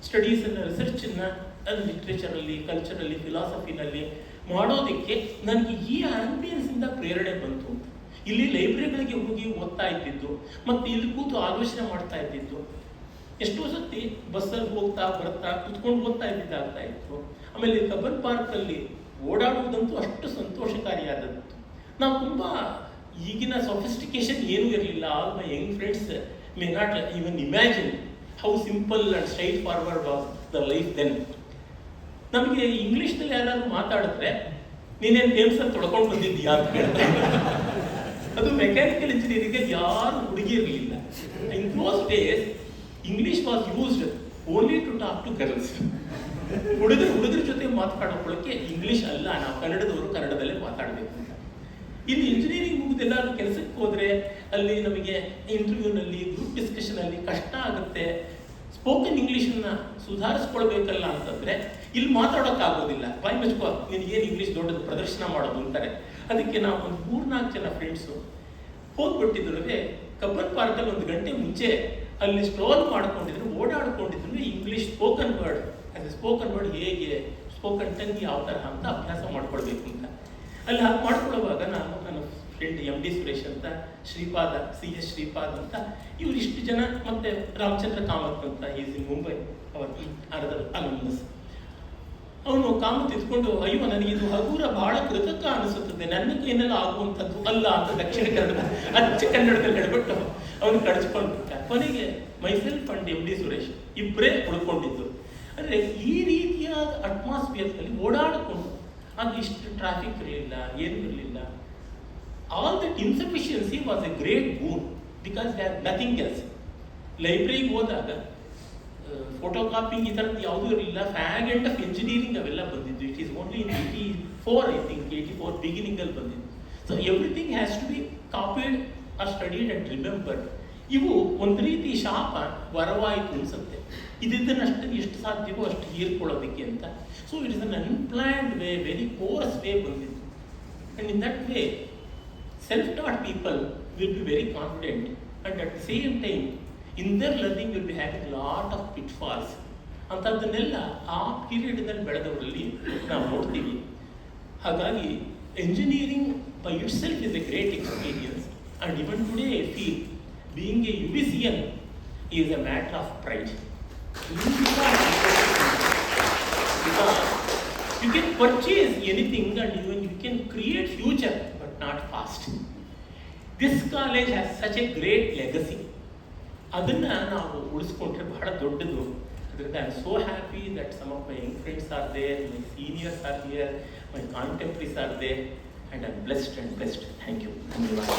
ಸ್ಟಡೀಸನ್ನು, ರಿಸರ್ಚನ್ನು, ಅದು ಲಿಟ್ರೇಚರಲ್ಲಿ, ಕಲ್ಚರಲ್ಲಿ, ಫಿಲಾಸಫಿನಲ್ಲಿ ಮಾಡೋದಕ್ಕೆ ನನಗೆ ಈ ಆಂಬಿಯನ್ಸಿಂದ ಪ್ರೇರಣೆ ಬಂತು ಅಂತ. ಇಲ್ಲಿ ಲೈಬ್ರರಿಗಳಿಗೆ ಹೋಗಿ ಓದ್ತಾ ಇದ್ದಿದ್ದು ಮತ್ತು ಇಲ್ಲಿ ಕೂತು ಆಲೋಚನೆ ಮಾಡ್ತಾ ಇದ್ದಿದ್ದು. ಎಷ್ಟೋ ಸತಿ ಬಸ್ಸಲ್ಲಿ ಹೋಗ್ತಾ ಬರ್ತಾ ಕುತ್ಕೊಂಡು ಓದ್ತಾ ಇದ್ದಿದ್ದಾಗ್ತಾ ಇತ್ತು. ಆಮೇಲೆ ಕಬ್ಬನ್ ಪಾರ್ಕಲ್ಲಿ ಓಡಾಡುವುದಂತೂ ಅಷ್ಟು ಸಂತೋಷಕಾರಿಯಾದದ್ದು. ನಾವು ತುಂಬ ಈಗಿನ ಸೊಫಿಸ್ಟಿಕೇಶನ್ ಏನೂ ಇರಲಿಲ್ಲ. All my young friends may not even imagine how simple and straightforward was the life then. ನಮಗೆ ಇಂಗ್ಲೀಷ್ನಲ್ಲಿ ಯಾರಾದ್ರೂ ಮಾತಾಡಿದ್ರೆ ನೀನೇನು ಗೇಮ್ಸಲ್ಲಿ ತೊಳ್ಕೊಂಡು ಬಂದಿದ್ದೀಯಾ ಅಂತ ಹೇಳ್ತಾ ಇದ್ದಾರೆ. ಅದು ಮೆಕ್ಯಾನಿಕಲ್ ಇಂಜಿನಿಯರಿಂಗ್ಗೆ ಯಾರು ಹುಡುಗಿ ಇರಲಿಲ್ಲ. In those days English was used only to talk to girls. ಹುಡುಗರ ಜೊತೆ ಮಾತಾಡೋಕೊಳ್ಳೋಕ್ಕೆ ಇಂಗ್ಲೀಷ್ ಅಲ್ಲ, ನಾವು ಕನ್ನಡದವರು ಕನ್ನಡದಲ್ಲೇ ಮಾತಾಡಬೇಕು ಅಂತ. ಇಲ್ಲಿ ಇಂಜಿನಿಯರಿಂಗ್ ಮುಗಿದೆಲ್ಲರೂ ಕೆಲಸಕ್ಕೆ ಹೋದರೆ ಅಲ್ಲಿ ನಮಗೆ ಇಂಟರ್ವ್ಯೂನಲ್ಲಿ, ಗ್ರೂಪ್ ಡಿಸ್ಕಷನಲ್ಲಿ ಕಷ್ಟ ಆಗುತ್ತೆ. ಸ್ಪೋಕನ್ ಇಂಗ್ಲೀಷನ್ನು ಸುಧಾರಿಸ್ಕೊಳ್ಬೇಕಲ್ಲ ಅಂತಂದರೆ ಇಲ್ಲಿ ಮಾತಾಡೋಕ್ಕಾಗೋದಿಲ್ಲ. ಬಾಯ್ ಮುಚ್ಕೋ, ನಿನಗೇನು ಇಂಗ್ಲೀಷ್ ದೊಡ್ಡದು ಪ್ರದರ್ಶನ ಮಾಡೋದು ಅಂತಾರೆ. ಅದಕ್ಕೆ ನಾವು ಒಂದು 3-4 ಜನ ಫ್ರೆಂಡ್ಸು ಹೋಗ್ಬಿಟ್ಟಿದ್ರೆ ಕಬ್ಬನ್ ಪಾರ್ಕಲ್ಲಿ 1 ಗಂಟೆ ಮುಂಚೆ ಅಲ್ಲಿ ಸ್ಟ್ರೋಲ್ ಮಾಡ್ಕೊಂಡಿದ್ರು, ಓಡಾಡ್ಕೊಂಡಿದ್ರು. ಇಂಗ್ಲೀಷ್ ಸ್ಪೋಕನ್ ವರ್ಡ್, ಅದು ಸ್ಪೋಕನ್ ವರ್ಡ್ ಹೇಗೆ, ಸ್ಪೋಕನ್ ಟಂಗ್ ಯಾವ ಥರ ಅಂತ ಅಭ್ಯಾಸ ಮಾಡ್ಕೊಳ್ಬೇಕು ಅಂತ. ಅಲ್ಲಿ ಹಾಗೆ ಮಾಡ್ಕೊಳ್ಳುವಾಗ ನಾನು ನನ್ನ ಫ್ರೆಂಡ್ MD ಸುರೇಶ್ ಅಂತ, ಶ್ರೀಪಾದ, CS ಶ್ರೀಪಾದ್ ಅಂತ, ಇವರು ಇಷ್ಟು ಜನ, ಮತ್ತು ರಾಮಚಂದ್ರ ಕಾಮತ್ ಅಂತ, ಈಸ್ ಇನ್ ಮುಂಬೈ, ಅವತ್ತು ಅಲಮ್ನಸ್. ಅವನು ಕಾಮತ್ ಇದ್ಕೊಂಡು, ಅಯ್ಯೋ ನನಗಿದು ಹಗುರ ಬಹಳ ಕೃತಕ ಅನಿಸುತ್ತದೆ, ನನ್ನ ಕೈನೆಲ್ಲ ಆಗುವಂಥದ್ದು ಅಲ್ಲ ಅಂತ ದಕ್ಷಿಣ ಕನ್ನಡ ಅಚ್ಚ ಕನ್ನಡದಲ್ಲಿ ಹೇಳ್ಬಿಟ್ಟು ಅವನು ಕಡಿಸ್ಕೊಂಡ್ಬಿಟ್ಟ. ಕೊನೆಗೆ ಮೈಸೆಲ್ಫ್ ಅಂಡ್ MD ಸುರೇಶ್ ಇಬ್ಬರೇ ಉಳ್ಕೊಂಡಿದ್ದು. ಅಂದರೆ ಈ ರೀತಿಯಾದ ಅಟ್ಮಾಸ್ಫಿಯರ್ನಲ್ಲಿ ಓಡಾಡಿಕೊಂಡು, ಅದು ಇಷ್ಟು ಟ್ರಾಫಿಕ್ ಇರಲಿಲ್ಲ, ಏನೂ ಇರಲಿಲ್ಲ. All that insufficiency was A great boon because they have nothing else. ಲೈಬ್ರರಿಗೆ ಹೋದಾಗ ಫೋಟೋ ಕಾಪಿಂಗ್ ಈ ಥರದ್ದು ಯಾವುದೂ ಇರಲಿಲ್ಲ. ಫ್ಯಾಗ್ ಎಂಡ್ ಆಫ್ ಇಂಜಿನಿಯರಿಂಗ್ ಅವೆಲ್ಲ ಬಂದಿದ್ದು. It is only in 84 I think, 84 ಬಿಗಿನಿಂಗಲ್ಲಿ ಬಂದಿದ್ದು. So everything has to be copied or studied and remembered. ಇವು ಒಂದು ರೀತಿ ಶಾಪ ವರವಾಯಿತು ಅನಿಸುತ್ತೆ. ಇದನ್ನಷ್ಟು ಎಷ್ಟು ಸಾಧ್ಯವೋ ಅಷ್ಟು ಹೀರ್ಕೊಳ್ಳೋದಕ್ಕೆ ಅಂತ. So it is an unplanned way, very course way ಬಂದಿತ್ತು. And in that way self-taught people will be very confident, and at the same time in their learning will be having lot of pitfalls. ಅಂತದನ್ನೆಲ್ಲ ಆ ಪೀರಿಯಡ್ನಲ್ಲಿ ಬೆಳೆದವರಲ್ಲಿ ನಾವು ನೋಡ್ತೀವಿ. ಹಾಗಾಗಿ engineering by itself is a great experience, and even today I feel being a UVCN is a matter of pride. Because you can purchase anything and even you can create future, not fast. This college has such a great legacy. ಅದನ್ನು ನಾವು ಉಳಿಸ್ಕೊಂಡ್ರೆ ಬಹಳ ದೊಡ್ಡದು. ಅದರಿಂದ I am so happy that some of my young friends are there, my seniors are here, my contemporaries are there, and I am blessed and best. Thank you. ಧನ್ಯವಾದ.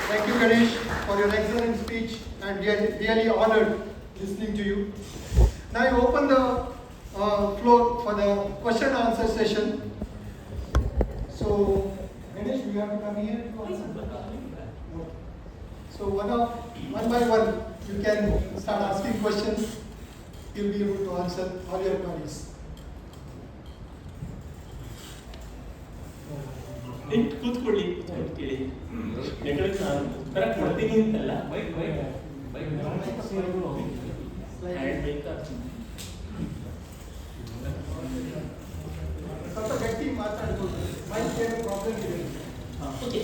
Thank you, Ganesh, for your excellent speech, and we are really honored listening to you. Now I open the floor for the question and answer session. So, Ganesh, you have to come here to answer. So one by one, you can start asking questions. You'll be able to answer all your queries. ಕೂತ್ಕೊಳ್ಳಿ, ಕೇಳಿ. ನಾನು ಉತ್ತರ ಕೊಡ್ತೀನಿ ಅಂತಲ್ಲ, ಸ್ವಲ್ಪ ಗಟ್ಟಿ ಮಾತಾಡ್ಬೋದು, mic ಏನೋ ಪ್ರಾಬ್ಲಮ್ ಇದೆ. ಓಕೆ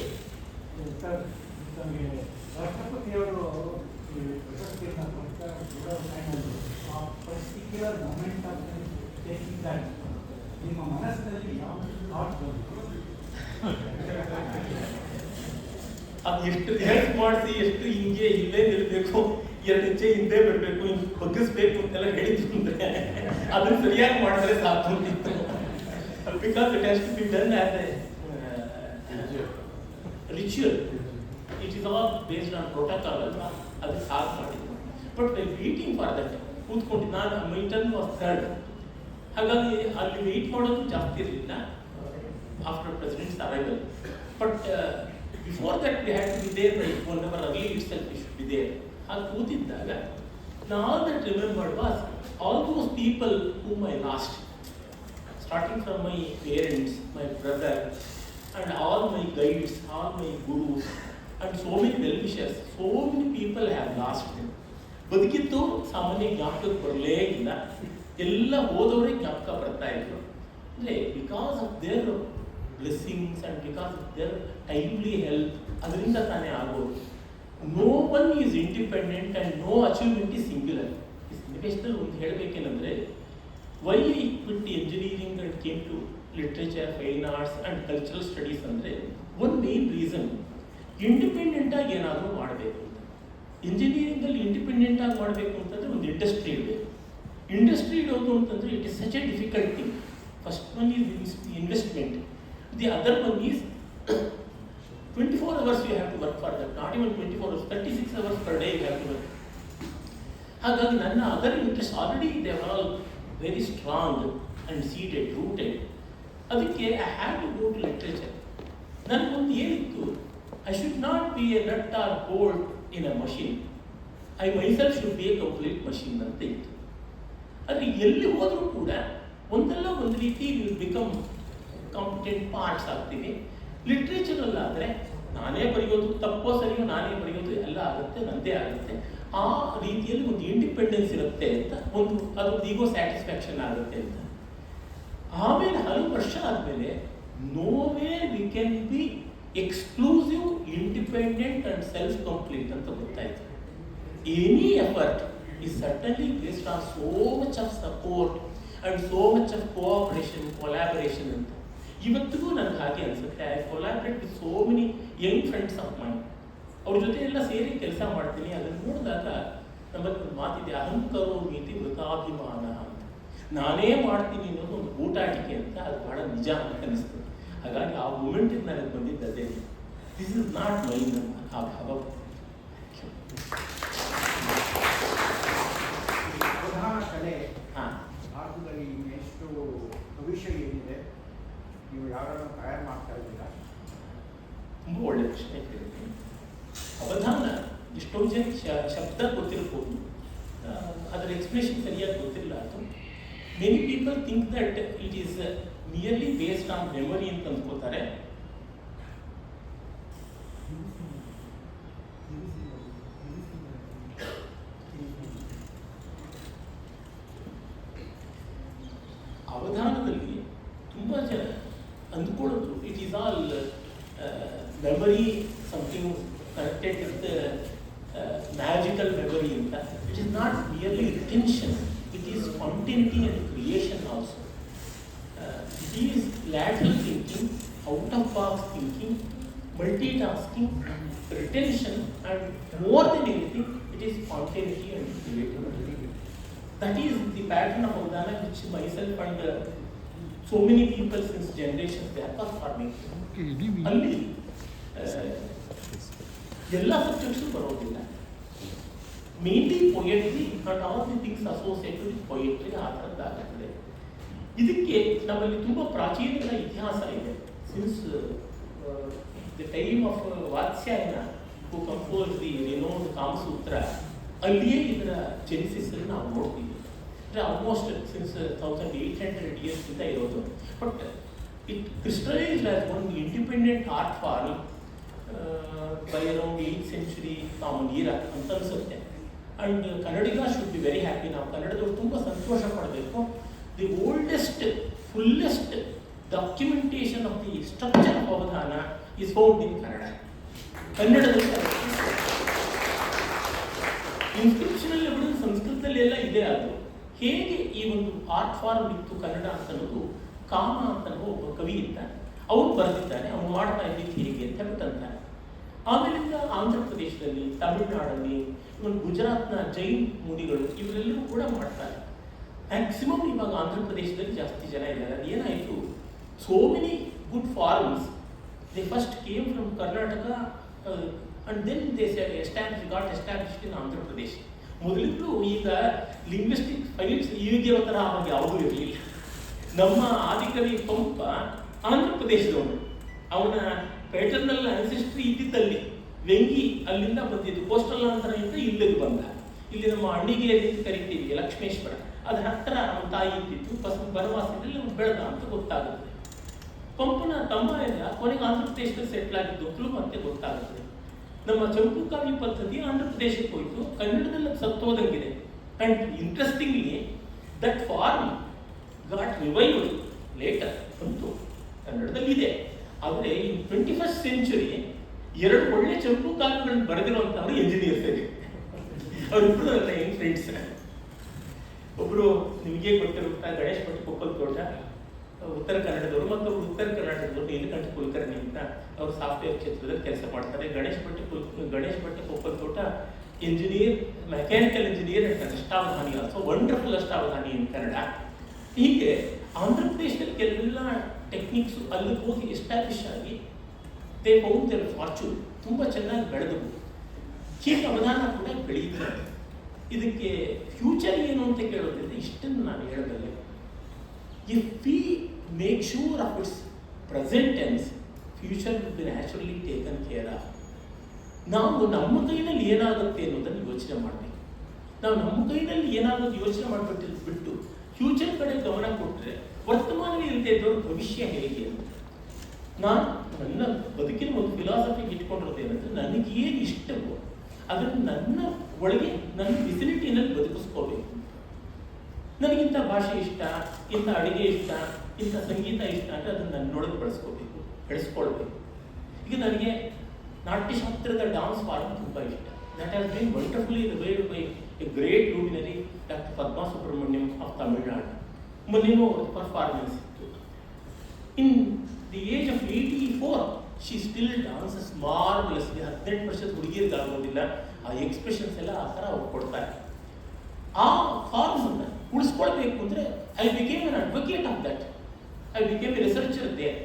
ಸರ್, ರಾಷ್ಟ್ರಪತಿಯವರು ಪ್ರಶಸ್ತಿಯನ್ನು ಆ particular moment of taking that ನಿಮ್ಮ ಮನಸ್ಸಿನಲ್ಲಿ ಯಾವ ಥಾಟ್ ಬಂತು? ಎಷ್ಟು ರಿಹರ್ಸ್ ಮಾಡಿಸಿ, ಎಷ್ಟು ಹಿಂಗೆ ಇಲ್ಲೇ ನಿಲ್ಬೇಕು, 2 ಹೆಜ್ಜೆ ಹಿಂದೆ ಬರಬೇಕು, ಹಿಂಗೆ ಬಗ್ಗಿಸ್ಬೇಕು ಅಂತೆಲ್ಲ ಹೇಳಿದ್ರು ಅಂದರೆ ಅದನ್ನು ಸರಿಯಾಗಿ ಮಾಡಿದ್ರೆ ಸಾಕು ಅಂತಿತ್ತು. Because it has to be done as a ritual. It is all based on protocol ಅಲ್ವಾ, ಅದಕ್ಕೆ ಹಾಗೆ ಮಾಡಿದ್ರು. ಬಟ್ ವೇಟಿಂಗ್ ಫಾರ್ ದಟ್ ಕೂತ್ಕೊಂಡು ನಾನು ಮೈ ಟರ್ನ್ ವಾಸ್ ಥರ್ಡ್. ಹಾಗಾಗಿ ಅಲ್ಲಿ ವೆಯ್ಟ್ ಮಾಡೋದು ಜಾಸ್ತಿ ಇರಲಿಲ್ಲ. after President's arrival. But before that we had to be there by 1 hour early itself we should be there. ಹಾಗೆ ಕೂತಿದ್ದಾಗ all that remembered was all those people whom I lost, starting from my parents, my brother, and all my guides, all my gurus, and so many well-wishers, so many people have lost them. ಬದುಕಿದ್ದು ಸಾಮಾನ್ಯ ಜ್ಞಾಪಕಕ್ಕೆ ಬರಲೇ ಇಲ್ಲ, ಎಲ್ಲ ಹೋದವರೇ ಜ್ಞಾಪಕ ಬರ್ತಾ ಇದ್ರು. ಅಂದರೆ because of their blessings and because of their timely help, ಅದರಿಂದ ತಾನೇ ಆಗೋದು. No one is independent and no achievement is singular. ಈ ಸನ್ನಿವೇಶದಲ್ಲಿ ಒಂದು ಹೇಳಬೇಕೇನೆಂದರೆ, why I quit engineering and came to literature, fine arts and cultural studies ಅಂದರೆ one main reason, ಇಂಡಿಪೆಂಡೆಂಟಾಗಿ ಏನಾದರೂ ಮಾಡಬೇಕು ಅಂತ. ಇಂಜಿನಿಯರಿಂಗಲ್ಲಿ ಇಂಡಿಪೆಂಡೆಂಟಾಗಿ ಮಾಡಬೇಕು ಅಂತಂದರೆ ಒಂದು ಇಂಡಸ್ಟ್ರಿ ಇರಬೇಕು. ಇಂಡಸ್ಟ್ರಿ ಇಡೋದು ಅಂತಂದರೆ it is such A difficult thing. First one is investment, the other one is 24 hours you have to work for that, not even 24 hours, 36 hours per day you have to work. ಹಾಗಾಗಿ ನನ್ನ other interest already they are all very strong and seated, rooted. ಅದಕ್ಕೆ I have to go to literature. ನನಗೊಂದು ಏನಿತ್ತು, I should not be a nut or bolt in a machine, I myself should be a complete machine ಅಂತ ಇತ್ತು. ಆದರೆ ಎಲ್ಲಿ ಹೋದರೂ ಕೂಡ ಒಂದಲ್ಲ ಒಂದು ರೀತಿ ವಿಲ್ ಬಿಕಮ್ ಕಾಂಪಿಟೆಂಟ್ ಪಾರ್ಟ್ಸ್ ಆಗ್ತೀವಿ. ಲಿಟ್ರೇಚರಲ್ಲಾದರೆ ನಾನೇ ಬರೆಯೋದು, ತಪ್ಪೋ ಸರಿಯೋ ನಾನೇ ಬರೆಯೋದು ಎಲ್ಲ ಆಗುತ್ತೆ, ನನ್ನದೇ ಆಗುತ್ತೆ. ಆ ರೀತಿಯಲ್ಲಿ ಒಂದು ಇಂಡಿಪೆಂಡೆನ್ಸ್ ಇರುತ್ತೆ ಅಂತ, ಒಂದು ಅದೊಂದು ಈಗೋ ಸ್ಯಾಟಿಸ್ಫ್ಯಾಕ್ಷನ್ ಆಗುತ್ತೆ ಅಂತ. ಆಮೇಲೆ ಹಲವು ವರ್ಷ ಆದಮೇಲೆ no way we can be exclusive, independent and self complete ಅಂತ ಗೊತ್ತಾಯಿತು. Any effort is certainly based on so much of support and so much of cooperation, collaboration ಅಂತ. ಇವತ್ತಿಗೂ ನನಗೆ ಹಾಗೆ ಅನಿಸುತ್ತೆ. I collaborate with so many Young friends of main. ಅವ್ರ ಜೊತೆ ಎಲ್ಲ ಸೇರಿ ಕೆಲಸ ಮಾಡ್ತೀನಿ. ಅದನ್ನು ನೋಡಿದಾಗ ನಮ್ಮಲ್ಲಿ ಒಂದು ಮಾತಿದೆ, ಅಹಂಕರೋ ಮಿತಿ ವೃತಾಭಿಮಾನ ಅಂತ. ನಾನೇ ಮಾಡ್ತೀನಿ ಅನ್ನೋದು ಒಂದು ಊಟಾಟಿಕೆ ಅಂತ, ಅದು ಬಹಳ ನಿಜ ಅಂತ ಅನಿಸ್ತು. ಹಾಗಾಗಿ ಆ ಮೂಮೆಂಟಿಗೆ ನನಗೆ ಬಂದಿದ್ದು ಅದೇ, ದಿಸ್ ಇಸ್ ನಾಟ್ ಮೈನ್ ಅಂತ ಆ ಭಾವ. ಪ್ರಧಾನ ಕಲೆ ಭಾರತದಲ್ಲಿ ಇನ್ನೆಷ್ಟು ಭವಿಷ್ಯ ಏನಿದೆ, ನೀವು ಯಾರನ್ನು ತಯಾರು ಮಾಡ್ತಾ ಇದ್ದೀರಾ? ತುಂಬ ಒಳ್ಳೆ ಪ್ರಶ್ನೆ ಕೇಳಿದ್ದೀನಿ. ಅವಧಾನ ಎಷ್ಟೊಂದು ಜನ ಶಬ್ದ ಗೊತ್ತಿರ್ಬೋದು, ಅದರ ಎಕ್ಸ್ಪ್ಲೇಷನ್ ಸರಿಯಾಗಿ ಗೊತ್ತಿಲ್ಲ. ಅದು many people think that it is nearly based on memory ಅಂತ ಅಂದ್ಕೋತಾರೆ. ಅವಧಾನದಲ್ಲಿ ತುಂಬ ಜನ ಅಂದ್ಕೊಳ್ಳೋದು it is all memory, something connected with magical memory ಅಂತ. It is not really retention, it is spontaneity and creation also. It is lateral thinking, out of box thinking, multitasking, retention, and more than anything, it is spontaneity and creativity. That is the pattern of Avadhana which myself and so many people since generations they are performing. ಅಲ್ಲಿ ಎಲ್ಲ subjects ಬರೋದಿಲ್ಲ. Mainly poetry and all the things associated with poetry ಆ ಥರದ್ದಾಗುತ್ತದೆ. ಇದಕ್ಕೆ ನಮ್ಮಲ್ಲಿ ತುಂಬ ಪ್ರಾಚೀನ ಇತಿಹಾಸ ಇದೆ. Since the time of Vatsyayana who compose the renowned Kamasutra, ಅಲ್ಲಿಯೇ ಇದರ ಜೆನಿಸಿಸನ್ನು ನಾವು ನೋಡ್ತೀವಿ. ಅಂದರೆ ಆಲ್ಮೋಸ್ಟ್ ಸಿನ್ಸ್ 1800 years ಇಂದ ಇರೋದು. But it crystallised as one independent art form by around 8th century common era ಅಂತ ಅನಿಸುತ್ತೆ. And Kannadiga should be very happy. ನಾವು ಕನ್ನಡದವ್ರು ತುಂಬ ಸಂತೋಷ ಪಡಬೇಕು. The oldest fullest documentation of the structure of avadhana is found in Kannada. ಕನ್ನಡದಲ್ಲಿ ಇನ್ಸ್ಕ್ರಿಪ್ಷನಲ್ ಎವಿಡೆನ್ಸ್ ಸಂಸ್ಕೃತದಲ್ಲಿ ಎಲ್ಲ ಇದೆ. ಅದು ಹೇಗೆ ಈ ಒಂದು ಆರ್ಟ್ ಫಾರ್ಮ್ ಇತ್ತು ಕನ್ನಡ ಅಂತ ಅನ್ನೋದು ಕಾಮ ಅಂತ ಒಬ್ಬ ಕವಿ ಇದ್ದ, ಅವನು ಬರೆದಿದ್ದಾನೆ. ಅವನು ಮಾಡ್ತಾ ಇದ್ದಿದ್ದು ಹೇಗೆ ಅಂತ ಬಿಟ್ಟಂತಾನೆ. ಆಮೇಲಿಂದ ಆಂಧ್ರ ಪ್ರದೇಶದಲ್ಲಿ, ತಮಿಳುನಾಡಲ್ಲಿ, ಇವನ್ ಗುಜರಾತ್ನ ಜೈನ್ ಮುನಿಗಳು ಇವರೆಲ್ಲರೂ ಕೂಡ ಮಾಡ್ತಾರೆ. ಮ್ಯಾಕ್ಸಿಮಮ್ ಇವಾಗ ಆಂಧ್ರ ಪ್ರದೇಶದಲ್ಲಿ ಜಾಸ್ತಿ ಜನ ಇದ್ದಾರೆ. ಅದೇನಾಯಿತು, so many good forms they first came from Karnataka and then they got established in Andhra Pradesh. ಮೊದಲಿದ್ದು ಈಗ ಲಿಂಗ್ವಿಸ್ಟಿಕ್ ಫೈಲ್ಸ್ ಈಗಿರೋ ಥರ ಅವಾಗ ಯಾವುದೂ ಇರಲಿಲ್ಲ. ನಮ್ಮ ಆದಿಕವಿ ಪಂಪ ಆಂಧ್ರ ಪ್ರದೇಶದವನು. ಅವನ ಪ್ಯಾಟರ್ನಲ್ ಅನ್ಸಿಸ್ಟ್ರಿ ಇದ್ದಿದ್ದಲ್ಲಿ ವೆಂಗಿ ಅಲ್ಲಿಂದ ಬಂದಿದ್ದು, ಕೋಸ್ಟಲ್ ಆಂಧ್ರದಿಂದ ಇಲ್ಲಿಗೆ ಬಂದ. ಇಲ್ಲಿ ನಮ್ಮ ಅಣ್ಣಿಗೇರಿ ಅಂತ ಕರಿತೀವಿ, ಲಕ್ಷ್ಮೇಶ್ವರ, ಅದ್ರ ಹತ್ರ ಅವನ ತಾಯಿ ಇದ್ದಿತ್ತು. ಬನವಾಸದಲ್ಲಿ ಅವ್ನು ಬೆಳೆದ ಅಂತ ಗೊತ್ತಾಗುತ್ತೆ. ಪಂಪನ ತಮ್ಮ ಎಲ್ಲ ಕೊನೆಗೆ ಆಂಧ್ರ ಪ್ರದೇಶದಲ್ಲಿ ಸೆಟ್ಲ್ ಆಗಿದ್ದು ಮತ್ತೆ ಗೊತ್ತಾಗುತ್ತೆ. ನಮ್ಮ ಚಂಪು ಕಾವ್ಯ ಪದ್ಧತಿ ಆಂಧ್ರ ಪ್ರದೇಶಕ್ಕೆ ಹೋಯಿತು, ಕನ್ನಡದಲ್ಲಿ ಸತ್ತೋದಂಗಿದೆ. And interestingly that form got revived later ಬಂತು, ಕನ್ನಡದಲ್ಲಿ ಇದೆ. ಆದರೆ ಈ 21st ಸೆಂಚುರಿ 2 ಒಳ್ಳೆ ಚಂಪು ಕಾವ್ಯಗಳನ್ನು ಬರೆದಿರುವಂತವರು ಇಂಜಿನಿಯರ್ಸ್ ಇದೆ. ಅವರಿಬ್ಬರು ನನ್ನ ಹೆಂಗ್ ಫ್ರೆಂಡ್ಸ್. ಒಬ್ರು ನಿಮಗೆ ಗೊತ್ತಿರುತ್ತಾ ಗಣೇಶ್ ಭಟ್ ಕೊಪ್ಪಲ್ ತೋಟ, ಉತ್ತರ ಕನ್ನಡದವರು, ಮತ್ತೊಬ್ರು ಉತ್ತರ ಕರ್ನಾಟಕದವರು ನೀಲಕಂಠ ಕುಲಕರ್ಣಿ ಅಂತ, ಅವರು ಸಾಫ್ಟ್ವೇರ್ ಕ್ಷೇತ್ರದಲ್ಲಿ ಕೆಲಸ ಮಾಡ್ತಾರೆ. Ganesh Bhat Koppal Thota engineer, mechanical engineer and ashtavadhani, also wonderful ashtavadhani in Kannada. ಹೀಗೆ ಆಂಧ್ರ ಪ್ರದೇಶದಲ್ಲಿ ಕೆಲವೆಲ್ಲ ಟೆಕ್ನಿಕ್ಸು ಅಲ್ಲಿ ಹೋಗಿ ಎಸ್ಟಾಬ್ಲಿಷ್ ಆಗಿ ದೇ ಫೌಂಡ್ ದೇರ್ ಫಾರ್ಚೂನ್, ತುಂಬ ಚೆನ್ನಾಗಿ ಬೆಳೆದವು. ಹೀಗೆ ಅವಧಾನ ಕೂಡ ಬೆಳೆಯುತ್ತದೆ. ಇದಕ್ಕೆ ಫ್ಯೂಚರ್ ಏನು ಅಂತ ಕೇಳೋದ್ರಿಂದ ಇಷ್ಟನ್ನು ನಾನು ಹೇಳಬಲ್ಲೆ. If we make sure of it's present tense, future will be naturally taken care of. ನಾವು ನಮ್ಮ ಕೈನಲ್ಲಿ ಏನಾಗುತ್ತೆ ಅನ್ನೋದನ್ನು ಯೋಚನೆ ಮಾಡಬೇಕು. ನಾವು ನಮ್ಮ ಕೈನಲ್ಲಿ ಏನಾಗೋದು ಯೋಚನೆ ಬಿಟ್ಟು ಫ್ಯೂಚರ್ ಕಡೆ ಗಮನ ಕೊಟ್ಟರೆ ವರ್ತಮಾನವೇ ಇಲ್ಲದೆ ಇದ್ದವರು ಭವಿಷ್ಯ ಹೇಗೆ ಅಂತ. ನಾನು ನನ್ನ ಬದುಕಿನ ಒಂದು ಫಿಲಾಸಫಿಗೆ ಇಟ್ಕೊಂಡಿರೋದೇನೆಂದರೆ, ನನಗೇನು ಇಷ್ಟವೋ ಅದನ್ನು ನನ್ನ ಒಳಗೆ ನನ್ನ ಫೆಸಿಲಿಟಿನಲ್ಲಿ ಬದುಕಿಸ್ಕೋಬೇಕು. ನನಗಿಂತ ಭಾಷೆ ಇಷ್ಟ, ಇಂಥ ಅಡುಗೆ ಇಷ್ಟ, ಇಂಥ ಸಂಗೀತ ಇಷ್ಟ ಅಂದರೆ ಅದನ್ನು ನನ್ನೊಳಗೆ ಬೆಳೆಸ್ಕೊಳ್ಬೇಕು. ಈಗ ನನಗೆ ನಾಟ್ಯಶಾಸ್ತ್ರದ ಡಾನ್ಸ್ ಫಾರ್ಮ್ ತುಂಬ ಇಷ್ಟ. That has been wonderfully revived by a great luminary doctor Padma Subrahmanyam of Tamil Nadu. ಮೊನ್ನೆನೂ ಪರ್ಫಾರ್ಮೆನ್ಸ್ ಇತ್ತು. In the age of 84 she still dances marvellously. 18 ವರ್ಷದ ಹುಡುಗಿಯರಿಗಾಗೋದಿಲ್ಲ ಆ ಎಕ್ಸ್ಪ್ರೆಷನ್ಸ್ ಎಲ್ಲ ಆ ಥರ ಅವ್ರು ಕೊಡ್ತಾರೆ. ಆ ಫಾರ್ಮನ್ನು ಉಳಿಸ್ಕೊಳ್ಬೇಕು ಅಂದರೆ I became an advocate of that. I became a researcher there.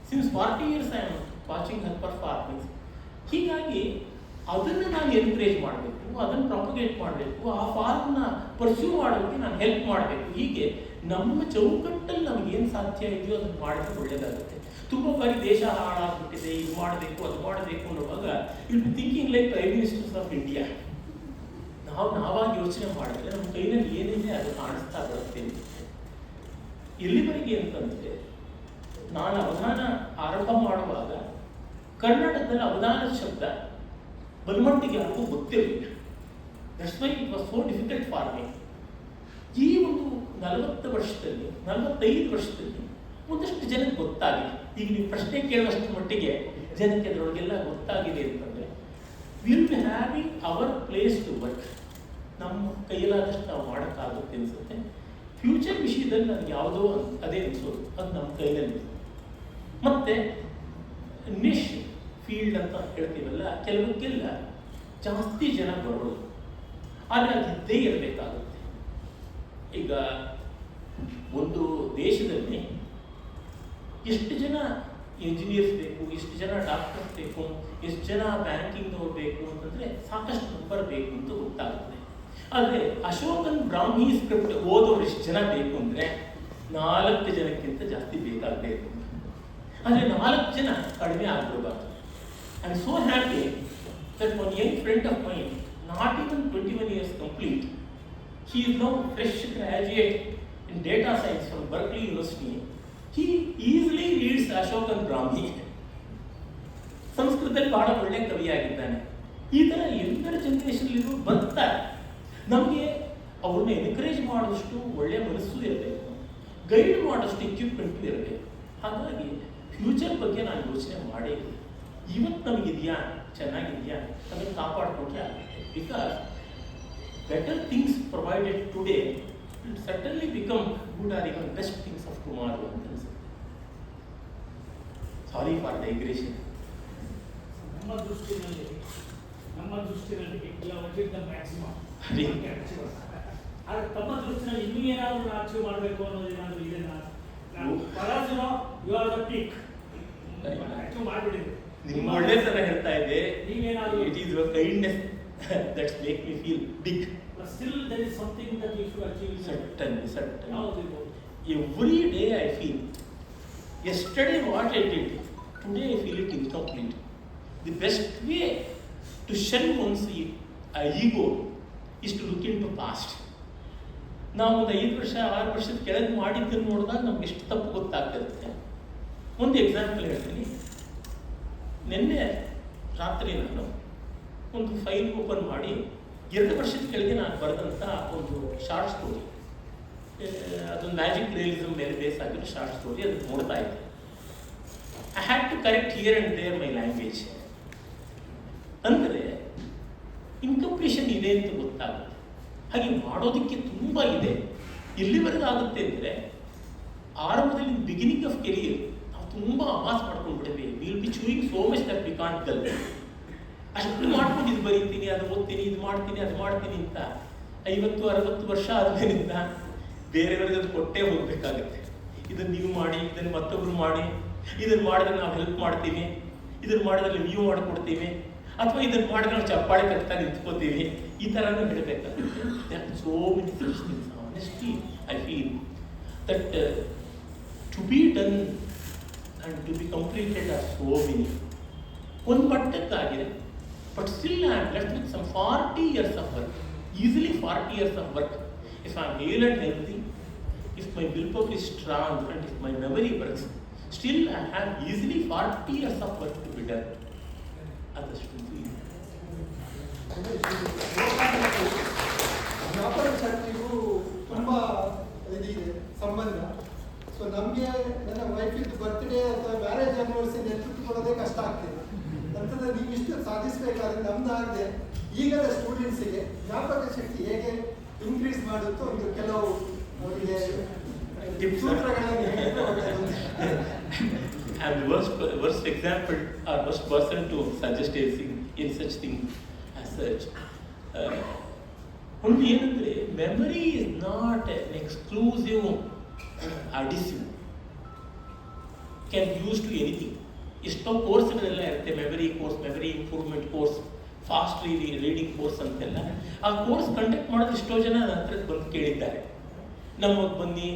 Since 40 years I am watching her performance. ಹೀಗಾಗಿ ಅದನ್ನು ನಾನು ಎನ್ಕರೇಜ್ ಮಾಡಬೇಕು, ಅದನ್ನು ಪ್ರಾಪಗೇಟ್ ಮಾಡಬೇಕು, ಆ ಫಾರ್ಮ್ನ ಪರ್ಸ್ಯೂ ಮಾಡೋದಕ್ಕೆ ನಾನು ಹೆಲ್ಪ್ ಮಾಡಬೇಕು. ಹೀಗೆ ನಮ್ಮ ಚೌಕಟ್ಟಲ್ಲಿ ನಮಗೇನು ಸಾಧ್ಯ ಇದೆಯೋ ಅದನ್ನು ಮಾಡಿದ್ರೆ ಒಳ್ಳೆಯದಾಗುತ್ತೆ. ತುಂಬ ಬಾರಿ ದೇಶ ಹಾಳಾಗ್ಬಿಟ್ಟಿದೆ, ಇದು ಮಾಡಬೇಕು ಅದು ಮಾಡಬೇಕು ಅನ್ನೋವಾಗ we'll be thinking like prime ministers of India. ನಾವಾಗಿ ಯೋಚನೆ ಮಾಡಿದ್ರೆ ನಮ್ಮ ಕೈನಲ್ಲಿ ಏನಿದೆ ಅದು ಕಾಣಿಸ್ತಾ ಬರುತ್ತೆ. ಎಲ್ಲಿವರೆಗೆ ಅಂತಂದರೆ, ನಾನು ಅವಧಾನ ಆರಂಭ ಮಾಡುವಾಗ ಕನ್ನಡದಲ್ಲಿ ಅವಧಾನದ ಶಬ್ದ ಬಲಮಟ್ಟಿಗೆ ಯಾರಿಗೂ ಗೊತ್ತಿರಲಿಲ್ಲ. That's why it was so difficult for me. ಈ ಒಂದು 45 ವರ್ಷದಲ್ಲಿ ಒಂದಷ್ಟು ಜನಕ್ಕೆ ಗೊತ್ತಾಗಿದೆ. ಈಗ ನೀವು ಪ್ರಶ್ನೆ ಕೇಳುವಷ್ಟು ಮಟ್ಟಿಗೆ ಜನಕ್ಕೆ ಅದರೊಳಗೆಲ್ಲ ಗೊತ್ತಾಗಿದೆ ಅಂತಂದರೆ, will be having our place to work. ನಮ್ಮ ಕೈಯಲ್ಲಾದಷ್ಟು ನಾವು ಮಾಡೋಕ್ಕಾಗುತ್ತೆ ಅನಿಸುತ್ತೆ. ಫ್ಯೂಚರ್ ವಿಷಯದಲ್ಲಿ ನನಗೆ ಯಾವುದೋ ಅದೇ ಅನಿಸೋದು, ಅದು ನಮ್ಮ ಕೈಯಲ್ಲಿ. ಮತ್ತು ನಿಶ್ ಫೀಲ್ಡ್ ಅಂತ ಹೇಳ್ತೀವಲ್ಲ, ಕೆಲವಕ್ಕೆಲ್ಲ ಜಾಸ್ತಿ ಜನ ಬರೋದು, ಆದರೆ ಅದು ಇದ್ದೇ ಇರಬೇಕಾಗುತ್ತೆ. ಈಗ ಒಂದು ದೇಶದಲ್ಲಿ ಎಷ್ಟು ಜನ ಇಂಜಿನಿಯರ್ಸ್ ಬೇಕು, ಎಷ್ಟು ಜನ ಡಾಕ್ಟರ್ಸ್ ಬೇಕು, ಎಷ್ಟು ಜನ ಬ್ಯಾಂಕಿಂಗ್ನವ್ರು ಬೇಕು ಅಂತಂದರೆ ಸಾಕಷ್ಟು ನಂಬರ್ ಬೇಕು ಅಂತ ಗೊತ್ತಾಗುತ್ತೆ. ಆದರೆ ಅಶೋಕನ್ ಬ್ರಾಹ್ಮಿ ಸ್ಕ್ರಿಪ್ಟ್ ಓದೋರು ಎಷ್ಟು ಜನ ಬೇಕು ಅಂದರೆ 4 ಜನಕ್ಕಿಂತ ಜಾಸ್ತಿ ಬೇಕಾಗಬೇಕು. ಆದರೆ 4 ಜನ ಕಡಿಮೆ ಆಗಿರಬಾರ್ದು. I am so happy that one young friend of mine, not even 21 years complete, he is now fresh graduate in data science from Berkeley University. He easily reads Ashokan Brahmi. ಸಂಸ್ಕೃತದಲ್ಲಿ ಬಹಳ ಒಳ್ಳೆಯ ಕವಿಯಾಗಿದ್ದಾನೆ. ಈ ಥರ ಎಲ್ಲರ ಜನರೇಷನ್ಲಿಗೂ ಬರ್ತಾರೆ. ನಮಗೆ ಅವ್ರನ್ನ ಎನ್ಕರೇಜ್ ಮಾಡೋಷ್ಟು ಒಳ್ಳೆಯ ಮನಸ್ಸು ಇರಬೇಕು, ಗೈಡ್ ಮಾಡೋಷ್ಟು ಎಕ್ವಿಪ್ಮೆಂಟು ಇರಬೇಕು. ಹಾಗಾಗಿ ಫ್ಯೂಚರ್ ಬಗ್ಗೆ ನಾನು ಯೋಚನೆ ಮಾಡೇ ಇಲ್ಲ. ಇವತ್ತು ನಮಗಿದೆಯಾ, ಚೆನ್ನಾಗಿದೆಯಾ, ಅದನ್ನು ಕಾಪಾಡಿಕೊಂಡ್ರೆ ಆಗುತ್ತೆ. Because better things provided today will certainly become good or even best things of tomorrow ಅಂತ ಅನಿಸುತ್ತೆ. Sorry for digression. ನಮ್ಮ ದೃಷ್ಟಿನಲ್ಲಿ ಮ್ಯಾಕ್ಸಿಮಮ್. ಆದರೆ ತಮ್ಮ ದೃಷ್ಟಿನಲ್ಲಿ ಇನ್ನೂ ಏನಾದರೂ ಅಚೀವ್ ಮಾಡಬೇಕು ಅನ್ನೋದೇನಾದರೂ ಇದೆ. You are the peak achieve ಮಾಡಿಬಿಟ್ಟಿದೆ. ನಿಮ್ಮ ಒಳ್ಳೆತನ ಹೇಳ್ತಾ ಇದೆ. ನೀವೇನಾದರೂ it is your kindness that's make me feel big. Still there is something that you should achieve. Certainly. ಯಾವುದು? Every day I feel yesterday what I did, today I feel it incomplete. The best way to shun one's ego is to look into past. ನಾವು ಒಂದು 5 ವರ್ಷ 6 ವರ್ಷದ ಕೆಳಗೆ ಮಾಡಿದ್ದನ್ನು ನೋಡಿದಾಗ ನಮ್ಗೆ ಎಷ್ಟು ತಪ್ಪು ಗೊತ್ತಾಗ್ತಿರುತ್ತೆ. ಒಂದು ಎಕ್ಸಾಂಪಲ್ ಹೇಳ್ತೀನಿ. ನಿನ್ನೆ ರಾತ್ರಿ ನಾನು ಒಂದು ಫೈಲ್ ಓಪನ್ ಮಾಡಿ 2 ವರ್ಷದ ಕೆಳಗೆ ನಾನು ಬರೆದಂಥ ಒಂದು ಶಾರ್ಟ್ ಸ್ಟೋರಿ, ಅದೊಂದು ಮ್ಯಾಜಿಕ್ ರಿಯಲಿಸಮ್ ಮೇಲೆ ಬೇಸ್ ಆಗಿರೋ ಶಾರ್ಟ್ ಸ್ಟೋರಿ, ಅದನ್ನು ನೋಡ್ತಾ ಇದ್ದೆ. I had to correct here and there my language. ಅಂದರೆ ಇನ್ಕಂಪ್ಲೀಷನ್ ಇದೆ ಅಂತ ಗೊತ್ತಾಗುತ್ತೆ. ಹಾಗೆ ಮಾಡೋದಕ್ಕೆ ತುಂಬ ಇದೆ. ಎಲ್ಲಿವರೆಗೂ ಆಗುತ್ತೆ ಅಂದರೆ, ಆರಂಭದಲ್ಲಿ ಬಿಗಿನಿಂಗ್ ಆಫ್ ಕೆರಿಯರ್ ನಾವು ತುಂಬ ಅಭ್ಯಾಸ ಮಾಡ್ಕೊಂಡ್ಬಿಟ್ಟಿದ್ವಿ. Will be chewing so much that we can't tell. ಅಷ್ಟು ಮಾಡ್ಕೊಂಡು ಇದು ಬರೀತೀನಿ, ಅದು ಓದ್ತೀನಿ, ಇದು ಮಾಡ್ತೀನಿ, ಅದು ಮಾಡ್ತೀನಿ ಅಂತ 50-60 ವರ್ಷ ಆದಮೇಲಿಂದ ಬೇರೆಯವರಿಗೆ ಅದು ಕೊಟ್ಟೇ ಹೋಗಬೇಕಾಗತ್ತೆ. ಇದನ್ನು ನೀವು ಮಾಡಿ, ಇದನ್ನು ಮತ್ತೊಬ್ಬರು ಮಾಡಿ, ಇದನ್ನು ಮಾಡಿದ್ರೆ ನಾವು ಹೆಲ್ಪ್ ಮಾಡ್ತೀವಿ, ಇದನ್ನು ಮಾಡಿದ್ರೆ ನೀವು ಮಾಡಿಕೊಡ್ತೀವಿ, ಅಥವಾ ಇದನ್ನು ಮಾಡಿದ್ರೆ ನಾವು ಚಪ್ಪಾಳೆ ಕಟ್ತಾ ನಿಂತ್ಕೋತೀವಿ, ಈ ಥರನೂ ಹೇಳಬೇಕಾಗುತ್ತೆ. So many things. Honestly I feel that to be done and to be completed are so many. ಒಂದು ಮಟ್ಟಕ್ಕಾಗಿದೆ, but still I am left with some 40 years of work, easily 40 years of work. If I am hale and healthy, if my willpower is strong, and if my memory works, still I have easily 40 years of work to be done. ಅದಷ್ಟು ವ್ಯಾಪಾರ ಶಕ್ತಿಗೂ ತುಂಬ ಇದಿದೆ ಸಂಬಂಧ. So ನಮಗೆ ನನ್ನ ವೈಫಿದ್ದು birthday ಅಥವಾ marriage anniversary ನೆನಪಿಟ್ಕೊಳ್ಳೋದೇ ಕಷ್ಟ ಆಗ್ತಿದೆ. ಅಂತಂದ್ರೆ ನೀವು ಇಷ್ಟು ಸಾಧಿಸಬೇಕಾದ್ರೆ ನಮ್ದಾಗದೆ ಈಗದ ಸ್ಟೂಡೆಂಟ್ಸಿಗೆ ಜ್ಞಾಪಕ ಶಕ್ತಿ ಹೇಗೆ ಇನ್ಕ್ರೀಸ್ ಮಾಡುತ್ತೋ ಒಂದು ಕೆಲವು ಅವರಿಗೆ ಸೂತ್ರಗಳನ್ನು ಹೇಳಿದ್ರೆ ಒಳ್ಳೆಯದು. I'm the worst example or worst person to suggest anything in such thing as such. ಒಂದು ಏನಂದರೆ, memory is not an exclusive adhesive, can be used to anything. ಎಷ್ಟೋ ಕೋರ್ಸ್ಗಳೆಲ್ಲ ಇರುತ್ತೆ, memory course, memory improvement course, fast reading course ಅಂತೆಲ್ಲ. ಆ course conduct ಮಾಡೋದು ಎಷ್ಟೋ ಜನ ನನ್ನ ಹತ್ರ ಬಂದು ಕೇಳಿದ್ದಾರೆ, ನಮಗೆ ಬನ್ನಿ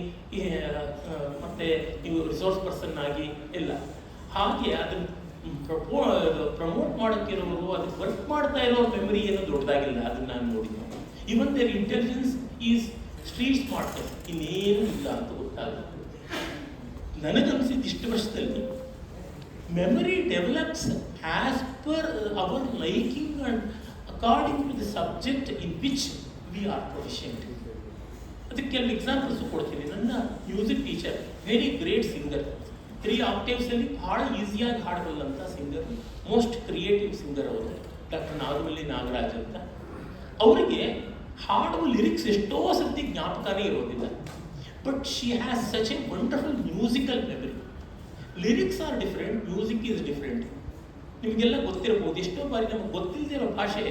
ಮತ್ತು ನೀವು ರಿಸೋರ್ಸ್ ಪರ್ಸನ್ ಆಗಿ ಎಲ್ಲ. ಹಾಗೆ ಅದನ್ನು ಪ್ರಮೋಟ್ ಮಾಡೋಕ್ಕಿರೋರು, ಅದಕ್ಕೆ ವರ್ಕ್ ಮಾಡ್ತಾ ಇರೋ ಮೆಮರಿ ಏನೋ ದೊಡ್ಡದಾಗಿಲ್ಲ, ಅದನ್ನು ನಾನು ನೋಡಿದ್ದೆ. Even there intelligence is street smartness, ಇನ್ನೇನು ಇಲ್ಲ ಅಂತ ಗೊತ್ತಾಗುತ್ತೆ. ನನಗನ್ಸಿದ್ದು ಇಷ್ಟು ವರ್ಷದಲ್ಲಿ memory develops as per our liking and according to the subject in which we are proficient. ಅದಕ್ಕೆ ಕೆಲವು ಎಕ್ಸಾಂಪಲ್ಸ್ ಕೊಡ್ತೀನಿ. ನನ್ನ music teacher, very great singer, 3 octaves ಅಲ್ಲಿ ಭಾಳ ಈಸಿಯಾಗಿ ಹಾಡಬಲ್ಲಂಥ ಸಿಂಗರ್, ಮೋಸ್ಟ್ ಕ್ರಿಯೇಟಿವ್ ಸಿಂಗರ್ ಅವರು, ಡಾಕ್ಟರ್ ನಾಗಮಲ್ಲಿ ನಾಗರಾಜ್ ಅಂತ. ಅವರಿಗೆ ಹಾಡುವ ಲಿರಿಕ್ಸ್ ಎಷ್ಟೋ ಸರ್ತಿ ಜ್ಞಾಪಕನೇ ಇರೋದಿಲ್ಲ, but she has such A wonderful musical memory. Lyrics are different, music is different. ನಿಮಗೆಲ್ಲ ಗೊತ್ತಿರಬಹುದು, ಎಷ್ಟೋ ಬಾರಿ ನಮಗೆ ಗೊತ್ತಿಲ್ಲದೆ ಇರೋ ಭಾಷೆ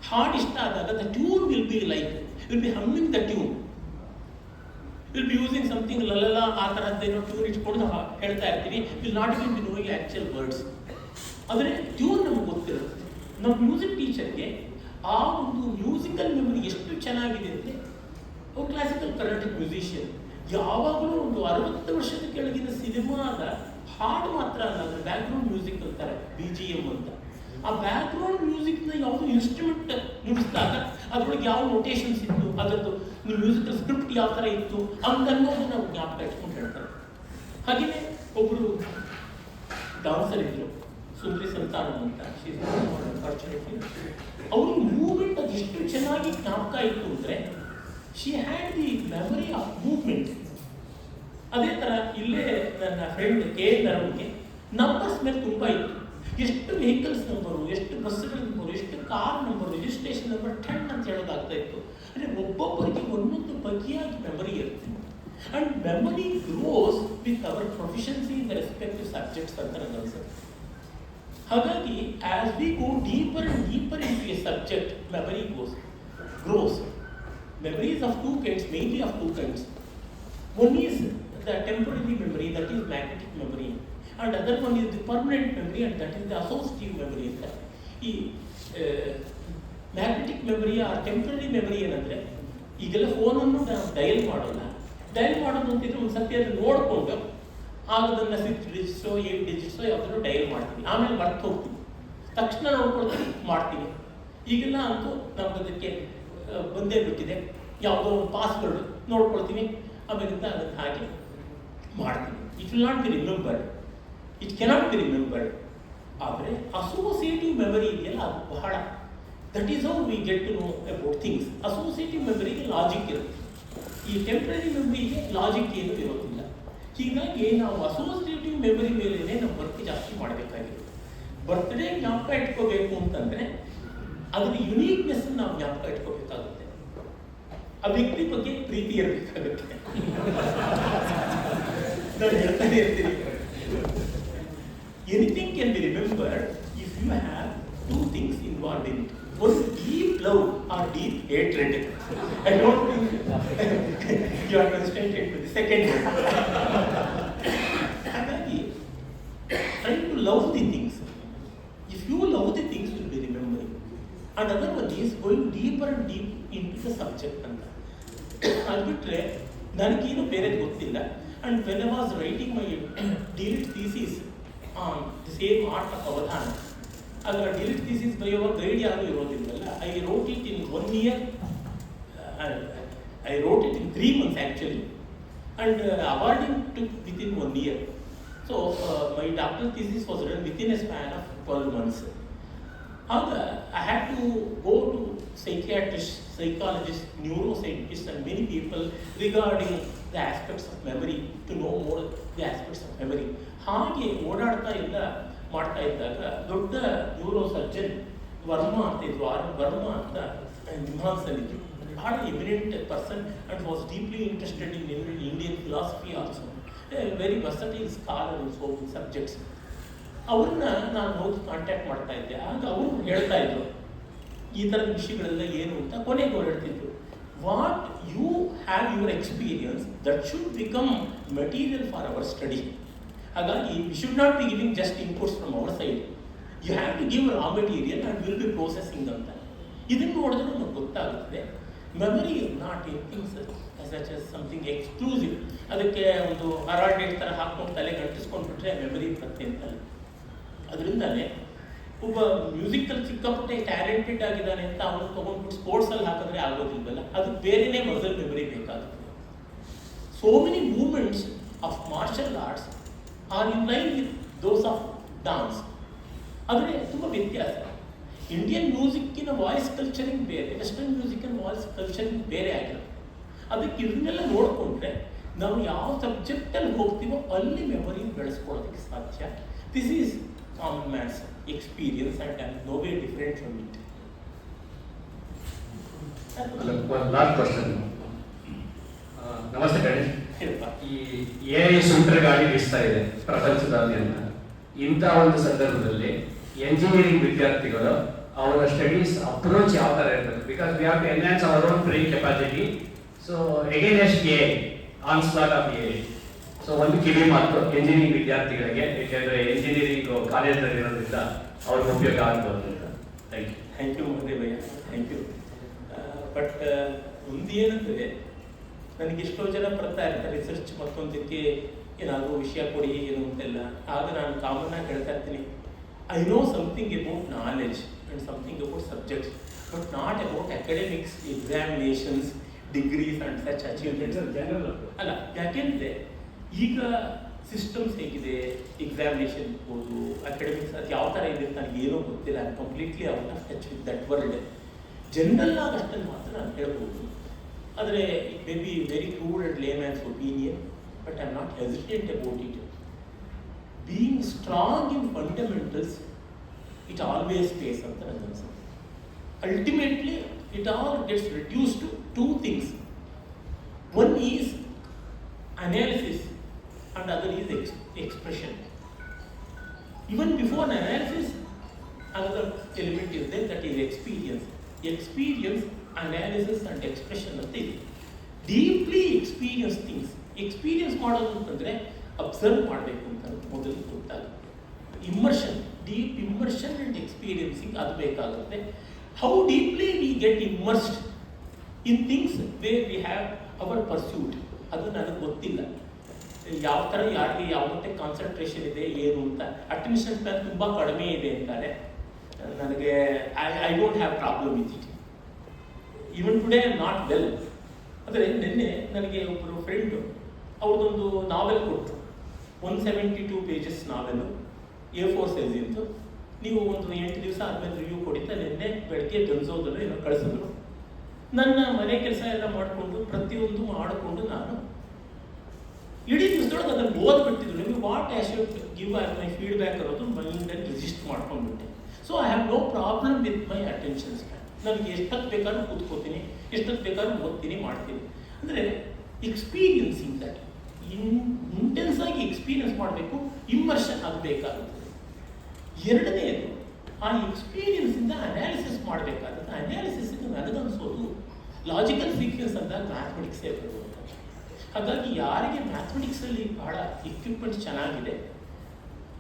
ಹಾಡು ಇಷ್ಟ ಆದಾಗ the tune will be like, will be humming the tune, will be using something ಲಲಲ, ಆ ಥರದ್ದೇನೋ ಟ್ಯೂನ್ ಇಟ್ಕೊಂಡು ಹೇಳ್ತಾ ಇರ್ತೀವಿ, will not will be knowing actual words. ಆದರೆ ಟ್ಯೂನ್ ನಮಗೆ ಗೊತ್ತಿರುತ್ತೆ. ನಮ್ಮ ಮ್ಯೂಸಿಕ್ ಟೀಚರ್ಗೆ ಆ ಒಂದು ಮ್ಯೂಸಿಕಲ್ ಮೆಮೊರಿ ಎಷ್ಟು ಚೆನ್ನಾಗಿದೆ ಅಂದರೆ, ಅವ್ರು ಕ್ಲಾಸಿಕಲ್ ಕರ್ನಾಟಕ ಮ್ಯೂಸಿಷಿಯನ್, ಯಾವಾಗಲೂ ಒಂದು 60 ವರ್ಷದ ಕೆಳಗಿನ ಸಿನಿಮಾದ ಹಾಡು ಮಾತ್ರ ಅಲ್ಲ, ಅದರ ಬ್ಯಾಕ್ಗ್ರೌಂಡ್ ಮ್ಯೂಸಿಕ್ ಅಂತಾರೆ, BGM ಅಂತ. ಆ ಬ್ಯಾಕ್ಗ್ರೌಂಡ್ ಮ್ಯೂಸಿಕ್ನ ಯಾವುದೋ ಇನ್ಸ್ಟ್ರೂಮೆಂಟ್ ನುಡಿಸಿದಾಗ ಅದರೊಳಗೆ ಯಾವ ನೊಟೇಷನ್ಸ್ ಇತ್ತು, ಅದರದ್ದು ಮ್ಯೂಸಿಕಲ್ ಸ್ಕ್ರಿಪ್ಟ್ ಯಾವ ಥರ ಇತ್ತು ಅನ್ನೋದು ನಾವು ಜ್ಞಾಪಕ ಇಟ್ಕೊಂಡು ಹೇಳ್ತಾರೆ. ಹಾಗೆಯೇ ಒಬ್ಬರು ಡಾನ್ಸರ್ ಇದ್ದರು, ಸುಂದರಿ ಸಂತಾನಂ ಅಂತ, ಅನ್ಫಾರ್ಚುನೇಟ್ಲಿ. ಅವ್ರ ಮೂವ್ಮೆಂಟ್ ಅದು ಎಷ್ಟು ಚೆನ್ನಾಗಿ ಜ್ಞಾಪಕ ಇತ್ತು ಅಂದರೆ, she had the memory of movement. ಅದೇ ಥರ ಇಲ್ಲೇ ನನ್ನ ಫ್ರೆಂಡ್ KL ನರವಣಿಗೆ ನಂಬರ್ಸ್ ಮೇಲೆ ತುಂಬ ಇತ್ತು. ಎಷ್ಟು ವೆಹಿಕಲ್ಸ್ ನಂಬರು, ಎಷ್ಟು ಬಸ್ಸುಗಳ ನಂಬರು, ಎಷ್ಟು ಕಾರ್ ನಂಬರು, ರಿಜಿಸ್ಟ್ರೇಷನ್ ನಂಬರ್ 10 ಅಂತ ಹೇಳೋದಾಗ್ತಾ ಇತ್ತು. ಅಂದರೆ ಒಬ್ಬೊಬ್ಬರಿಗೆ ಒಂದೊಂದು ಬಗೆಯಾಗಿ ಮೆಮರಿ ಇರುತ್ತೆ. And memory grows with our proficiency in the respective subjects ಅಂತ ನನಗೆ ಅನ್ಸುತ್ತೆ. ಹಾಗಾಗಿ as we go deeper and deeper into a subject, memory grows. Memory is of 2 kinds, mainly of 2 kinds. One is the temporary memory, that is magnetic memory, and other one is the permanent memory, and that is the associative memory. ಈ magnetic memory ಆ temporary memory ಏನಂದರೆ, ಈಗೆಲ್ಲ ಫೋನನ್ನು ನಾವು dial ಮಾಡೋಲ್ಲ. Dial ಮಾಡೋದು ಅಂತಿದ್ರೆ ಒಂದು ಸರ್ತಿ ಅದನ್ನು ನೋಡಿಕೊಂಡು ಆಗ ಅದನ್ನು 6 ಡಿಜಿಟ್ಸೋ 8 ಡಿಜಿಟ್ಸೋ ಯಾವುದಾದ್ರು ಡಯಲ್ ಮಾಡ್ತೀನಿ, ಆಮೇಲೆ ಮರ್ತು ಹೋಗ್ತೀನಿ, ತಕ್ಷಣ ನೋಡ್ಕೊಳ್ತೀನಿ, ಮಾಡ್ತೀನಿ. ಈಗೆಲ್ಲ ಅಂತೂ ನಮ್ಗೆ ಅದಕ್ಕೆ ಬಂದೇ ಬಿಟ್ಟಿದೆ, ಯಾವುದೋ ಒಂದು ಪಾಸ್ವರ್ಡ್ ನೋಡ್ಕೊಳ್ತೀನಿ, ಆಮೇಲಿಂದ ಅದನ್ನು ಹಾಗೆ ಮಾಡ್ತೀನಿ. It will not be remembered, it cannot be remembered. ಆದರೆ ಅಸೋಸಿಯೇಟಿವ್ ಮೆಮರಿ ಇದೆಯಲ್ಲ ಅದು ಬಹಳ, that is how we get to know about things. Associative ಮೆಮರಿಗೆ ಲಾಜಿಕ್ ಇರುತ್ತೆ, ಈ ಟೆಂಪ್ರರಿ ಮೆಮರಿಗೆ ಲಾಜಿಕ್ ಏನು ಇರೋದಿಲ್ಲ. ಹೀಗಾಗಿ ನಾವು ಅಸೋಸಿಯೇಟಿವ್ ಮೆಮರಿ ಮೇಲೇ ನಾವು ವರ್ಕ್ ಜಾಸ್ತಿ ಮಾಡಬೇಕಾಗಿದೆ. ಬರ್ತ್ಡೇ ಜ್ಞಾಪಕ ಇಟ್ಕೋಬೇಕು ಅಂತಂದರೆ ಅದ್ರ ಯುನೀಕ್ನೆಸ್ ನಾವು ಜ್ಞಾಪಕ ಇಟ್ಕೋಬೇಕಾಗುತ್ತೆ. ಆ ವ್ಯಕ್ತಿ ಬಗ್ಗೆ ಪ್ರೀತಿ ಇರಬೇಕಾಗುತ್ತೆ. ನಾನು ಹೇಳ್ತಾನೆ ಇರ್ತೀನಿ, anything can be remembered if you have 2 things involved in it. One, deep love or deep hatred. I don't think you are constrained to the second one. Happy, trying to love the things. If you love the things, you will be remembering. Another one is going deeper and deep into the subject. ಅದು ಬಿಟ್ಟರೆ ನನಗೇನು ಬೇರೆ ಗೊತ್ತಿಲ್ಲ. And when I was writing my DLED thesis on the same art of ಅವಧಾನ, ಅದರ DLED thesis ಬರೆಯುವ guide ಯಾರು ಇರೋದಿಲ್ಲವಲ್ಲ, I wrote it in 1 year. I wrote it in 3 months actually, and awarding took within 1 year. So my doctoral thesis was done within a span of 12 months. I had to go to psychiatrists, psychologists, neuroscientists and many people regarding the aspects of memory to know more the aspects of memory. ಹಾಗೆ ಓಡಾಡ್ತಾ ಮಾಡ್ತಾ ಇದ್ದಾಗ ದೊಡ್ಡ neuro surgeon Verma ಅಂತ ಇದ್ರು, ವರ್ಮಾ ಅಂತ ನಿಮ್ಹಾನ್ಸಲ್ಲಿದ್ರು. ಬಹಳ eminent person and was deeply interested in Indian philosophy also, very versatile scholar in so many subjects. ಅವ್ರನ್ನ ನಾನು ಹೋಗಿ ಕಾಂಟ್ಯಾಕ್ಟ್ ಮಾಡ್ತಾ ಇದ್ದೆ. ಆಗ ಅವರು ಹೇಳ್ತಾ ಇದ್ರು ಈ ಥರದ ವಿಷಯಗಳೆಲ್ಲ ಏನು ಅಂತ. ಕೊನೆಗೆ ಅವ್ರು ಹೇಳ್ತಿದ್ರು, what you have your experience that should become material for our study. ಹಾಗಾಗಿ we should not be giving just inputs from our side, you have to give raw material and will be processing ಅಂತ. ಇದನ್ನು ನೋಡಿದ್ರೆ ನಮಗೆ ಗೊತ್ತಾಗುತ್ತದೆ memory is not a things such as something exclusive. ಅದಕ್ಕೆ ಒಂದು ಹರಾಲ್ಡೇಟ್ ಥರ ಹಾಕ್ಕೊಂಡು ತಲೆಗೆ ಅಂಟಿಸ್ಕೊಂಡ್ಬಿಟ್ರೆ ಮೆಮರಿ ಬರುತ್ತೆ ಅಂತಲ್ಲ. ಅದರಿಂದಲೇ ಒಬ್ಬ ಮ್ಯೂಸಿಕಲ್ಲಿ ಸಿಕ್ಕಾಪಟ್ಟೆ ಟ್ಯಾಲೆಂಟೆಡ್ ಆಗಿದ್ದಾನೆ ಅಂತ ಅವನು ತೊಗೊಂಡ್ಬಿಟ್ಟು ಸ್ಪೋರ್ಟ್ಸಲ್ಲಿ ಹಾಕಿದ್ರೆ ಆಗೋದಿಲ್ವಲ್ಲ, ಅದಕ್ಕೆ ಬೇರೆಯೇ ಮಸಲ್ ಮೆಮರಿ ಬೇಕಾಗುತ್ತೆ. So many movements of martial arts are in line with those of dance. ಆದರೆ ತುಂಬ ವ್ಯತ್ಯಾಸ. ಇಂಡಿಯನ್ ಮ್ಯೂಸಿಕ್ಕಿನ ವಾಯ್ಸ್ ಕಲ್ಚರಿಂಗ್ ಬೇರೆ, ವೆಸ್ಟರ್ನ್ ಮ್ಯೂಸಿಕ್ಕಿನ ವಾಯ್ಸ್ ಕಲ್ಚರಿಂಗ್ ಬೇರೆ ಆಗಿರುತ್ತೆ. ಅದಕ್ಕೆ ಇದನ್ನೆಲ್ಲ ನೋಡಿಕೊಂಡ್ರೆ ನಾವು ಯಾವ ಸಬ್ಜೆಕ್ಟಲ್ಲಿ ಹೋಗ್ತೀವೋ ಅಲ್ಲಿ ಮೆಮೊರಿ ಬೆಳೆಸ್ಕೊಳ್ಳೋದಕ್ಕೆ ಸಾಧ್ಯ. This is common man's experience and I'm no way different from it. One last question. ನಮಸ್ತೆ ಗಣೇಶ್. ಈ AI ಸುಂಟರ್ ಗಾಳಿ ಬೀಸ್ತಾ ಇದೆ ಪ್ರಪಂಚದಾದ್ಯಂತ. ಇಂಥ ಒಂದು ಸಂದರ್ಭದಲ್ಲಿ ಎಂಜಿನಿಯರಿಂಗ್ ವಿದ್ಯಾರ್ಥಿಗಳು ಅವರ ಸ್ಟಡೀಸ್ ಅಪ್ರೋಚ್ ಯಾವ ಥರ ಇರ್ತದೆ? Because we have to enhance our own brain capacity. So against AI, onslaught of AI. So ಒಂದು ಕಿವಿ ಮಾತು ಎಂಜಿನಿಯರಿಂಗ್ ವಿದ್ಯಾರ್ಥಿಗಳಿಗೆ, ಏಕೆಂದರೆ ಎಂಜಿನಿಯರಿಂಗ್ ಕಾಲೇಜಲ್ಲಿ ಇರೋದ್ರಿಂದ ಅವ್ರಿಗೆ ಉಪಯೋಗ ಆಗ್ಬೋದು ಅಂತ. Thank you Mahadevaiah, thank you. But ಒಂದು ಏನಂದರೆ, ನನಗೆ ಎಷ್ಟೋ ಜನ ಬರ್ತಾ ಇರ್ತಾರೆ ರಿಸರ್ಚ್ ಮತ್ತೊಂದಕ್ಕೆ ಏನಾದರೂ ವಿಷಯ ಕೊಡಿ ಏನು ಅಂತೆಲ್ಲ. ಆಗ ನಾನು ಕಾಮನ್ ಆಗಿ ಹೇಳ್ತಾ ಇರ್ತೀನಿ, I know something about knowledge and something about subjects, but not about academics, examinations, degrees and such achievements ಅಲ್ಲ. ಯಾಕೆಂದರೆ ಈಗ ಸಿಸ್ಟಮ್ಸ್ ಹೇಗಿದೆ, ಎಕ್ಸಾಮಿನೇಷನ್ ಇರ್ಬೋದು, ಅಕಾಡೆಮಿಕ್ಸ್ ಅದು ಯಾವ ಥರ ಇದೆ ಅಂತ ನನಗೇನೋ ಗೊತ್ತಿಲ್ಲ. I completely out of touch with that world. General ಆಗಿ ಅಷ್ಟನ್ನು ಮಾತ್ರ ನಾನು ಹೇಳ್ಬೋದು. ಆದರೆ it may be very crude and layman's opinion, but I am not hesitate about it. Being strong in fundamentals it always pays ಅಂತ ನನಗೆ ಅನ್ಸುತ್ತೆ. Ultimately it all gets reduce to 2 things. One is analysis and other is expression. Even before analysis, another element is there, that is experience. Experience, analysis and expression ಅಂತ ಇದೆ. Deeply experience things. Experience ಮಾಡೋದು ಅಂತಂದರೆ observe ಮಾಡಬೇಕು ಅಂತ ಮೊದಲು ಗೊತ್ತಾಗುತ್ತೆ. Immersion, deep immersion and experiencing ಅದು ಬೇಕಾಗುತ್ತೆ. How deeply we get immersed in things where we have our pursuit, ಅದು ನನಗೆ ಗೊತ್ತಿಲ್ಲ. ಯಾವ ಥರ ಯಾರಿಗೆ ಯಾವುದೇ ಕಾನ್ಸಂಟ್ರೇಷನ್ ಇದೆ ಏನು ಅಂತ. ಅಟೆನ್ಷನ್ ಸ್ಪ್ಯಾನ್ ತುಂಬ ಕಡಿಮೆ ಇದೆ ಅಂತಾರೆ. ನನಗೆ I don't have problem with it. Even today I am not well. ಆದರೆ ನಿನ್ನೆ ನನಗೆ ಒಬ್ಬರು ಫ್ರೆಂಡು ಅವ್ರದ್ದೊಂದು ನಾವೆಲ್ ಕೊಟ್ಟರು, 172 ಪೇಜಸ್ ನಾವೆಲ್ಲು, A4 ಸೈಜ್ ಇತ್ತು. ನೀವು ಒಂದು 8 ದಿವಸ ಆದಮೇಲೆ ರಿವ್ಯೂ ಕೊಡಿತಾ ನಿನ್ನೆ ಬೆಳಗ್ಗೆ ದೊನ್ಸೋದನ್ನು ಏನೋ ಕಳಿಸಿದ್ರು. ನನ್ನ ಮನೆ ಕೆಲಸ ಎಲ್ಲ ಮಾಡಿಕೊಂಡು ಪ್ರತಿಯೊಂದು ಮಾಡಿಕೊಂಡು ನಾನು ಇಡೀ ದಿವಸದೊಳಗೆ ಅದನ್ನು ಓದ್ಬಿಟ್ಟಿದ್ರು. ನಿಮಗೆ what I should give as my feedback ಅನ್ನೋದು ಮೈಂಡಲ್ಲಿ ರಿಜಿಸ್ಟರ್ ಮಾಡ್ಕೊಂಡ್ಬಿಟ್ಟೆ. So I have no problem with my attention span. ನನಗೆ ಎಷ್ಟೊತ್ತು ಬೇಕಾದ್ರೂ ಕೂತ್ಕೋತೀನಿ, ಎಷ್ಟೊತ್ತು ಬೇಕಾದ್ರೂ ಓದ್ತೀನಿ, ಮಾಡ್ತೀನಿ. ಅಂದರೆ ಎಕ್ಸ್ಪೀರಿಯನ್ಸಿಂಗ್ ದಟ್ ಇಂಟೆನ್ಸ್ ಆಗಿ ಎಕ್ಸ್ಪೀರಿಯನ್ಸ್ ಮಾಡಬೇಕು, ಇಮ್ಮರ್ಷನ್ ಆಗಬೇಕಾಗುತ್ತದೆ. ಎರಡನೇದು, ಆ ಎಕ್ಸ್ಪೀರಿಯನ್ಸಿಂದ ಅನಾಲಿಸಿಸ್ ಮಾಡಬೇಕಾಗುತ್ತೆ. ಅನಾಲಿಸಿಸ್ಗೆ ನನಗನ್ಸೋದು ಲಾಜಿಕಲ್ ಸೀಕ್ವೆನ್ಸ್ ಅಂದಾಗ ಮ್ಯಾಥಮೆಟಿಕ್ಸೇ ಬರುವಂಥ. ಹಾಗಾಗಿ ಯಾರಿಗೆ ಮ್ಯಾಥಮೆಟಿಕ್ಸಲ್ಲಿ ಬಹಳ ಇಕ್ವಿಪ್ಮೆಂಟ್ಸ್ ಚೆನ್ನಾಗಿದೆ,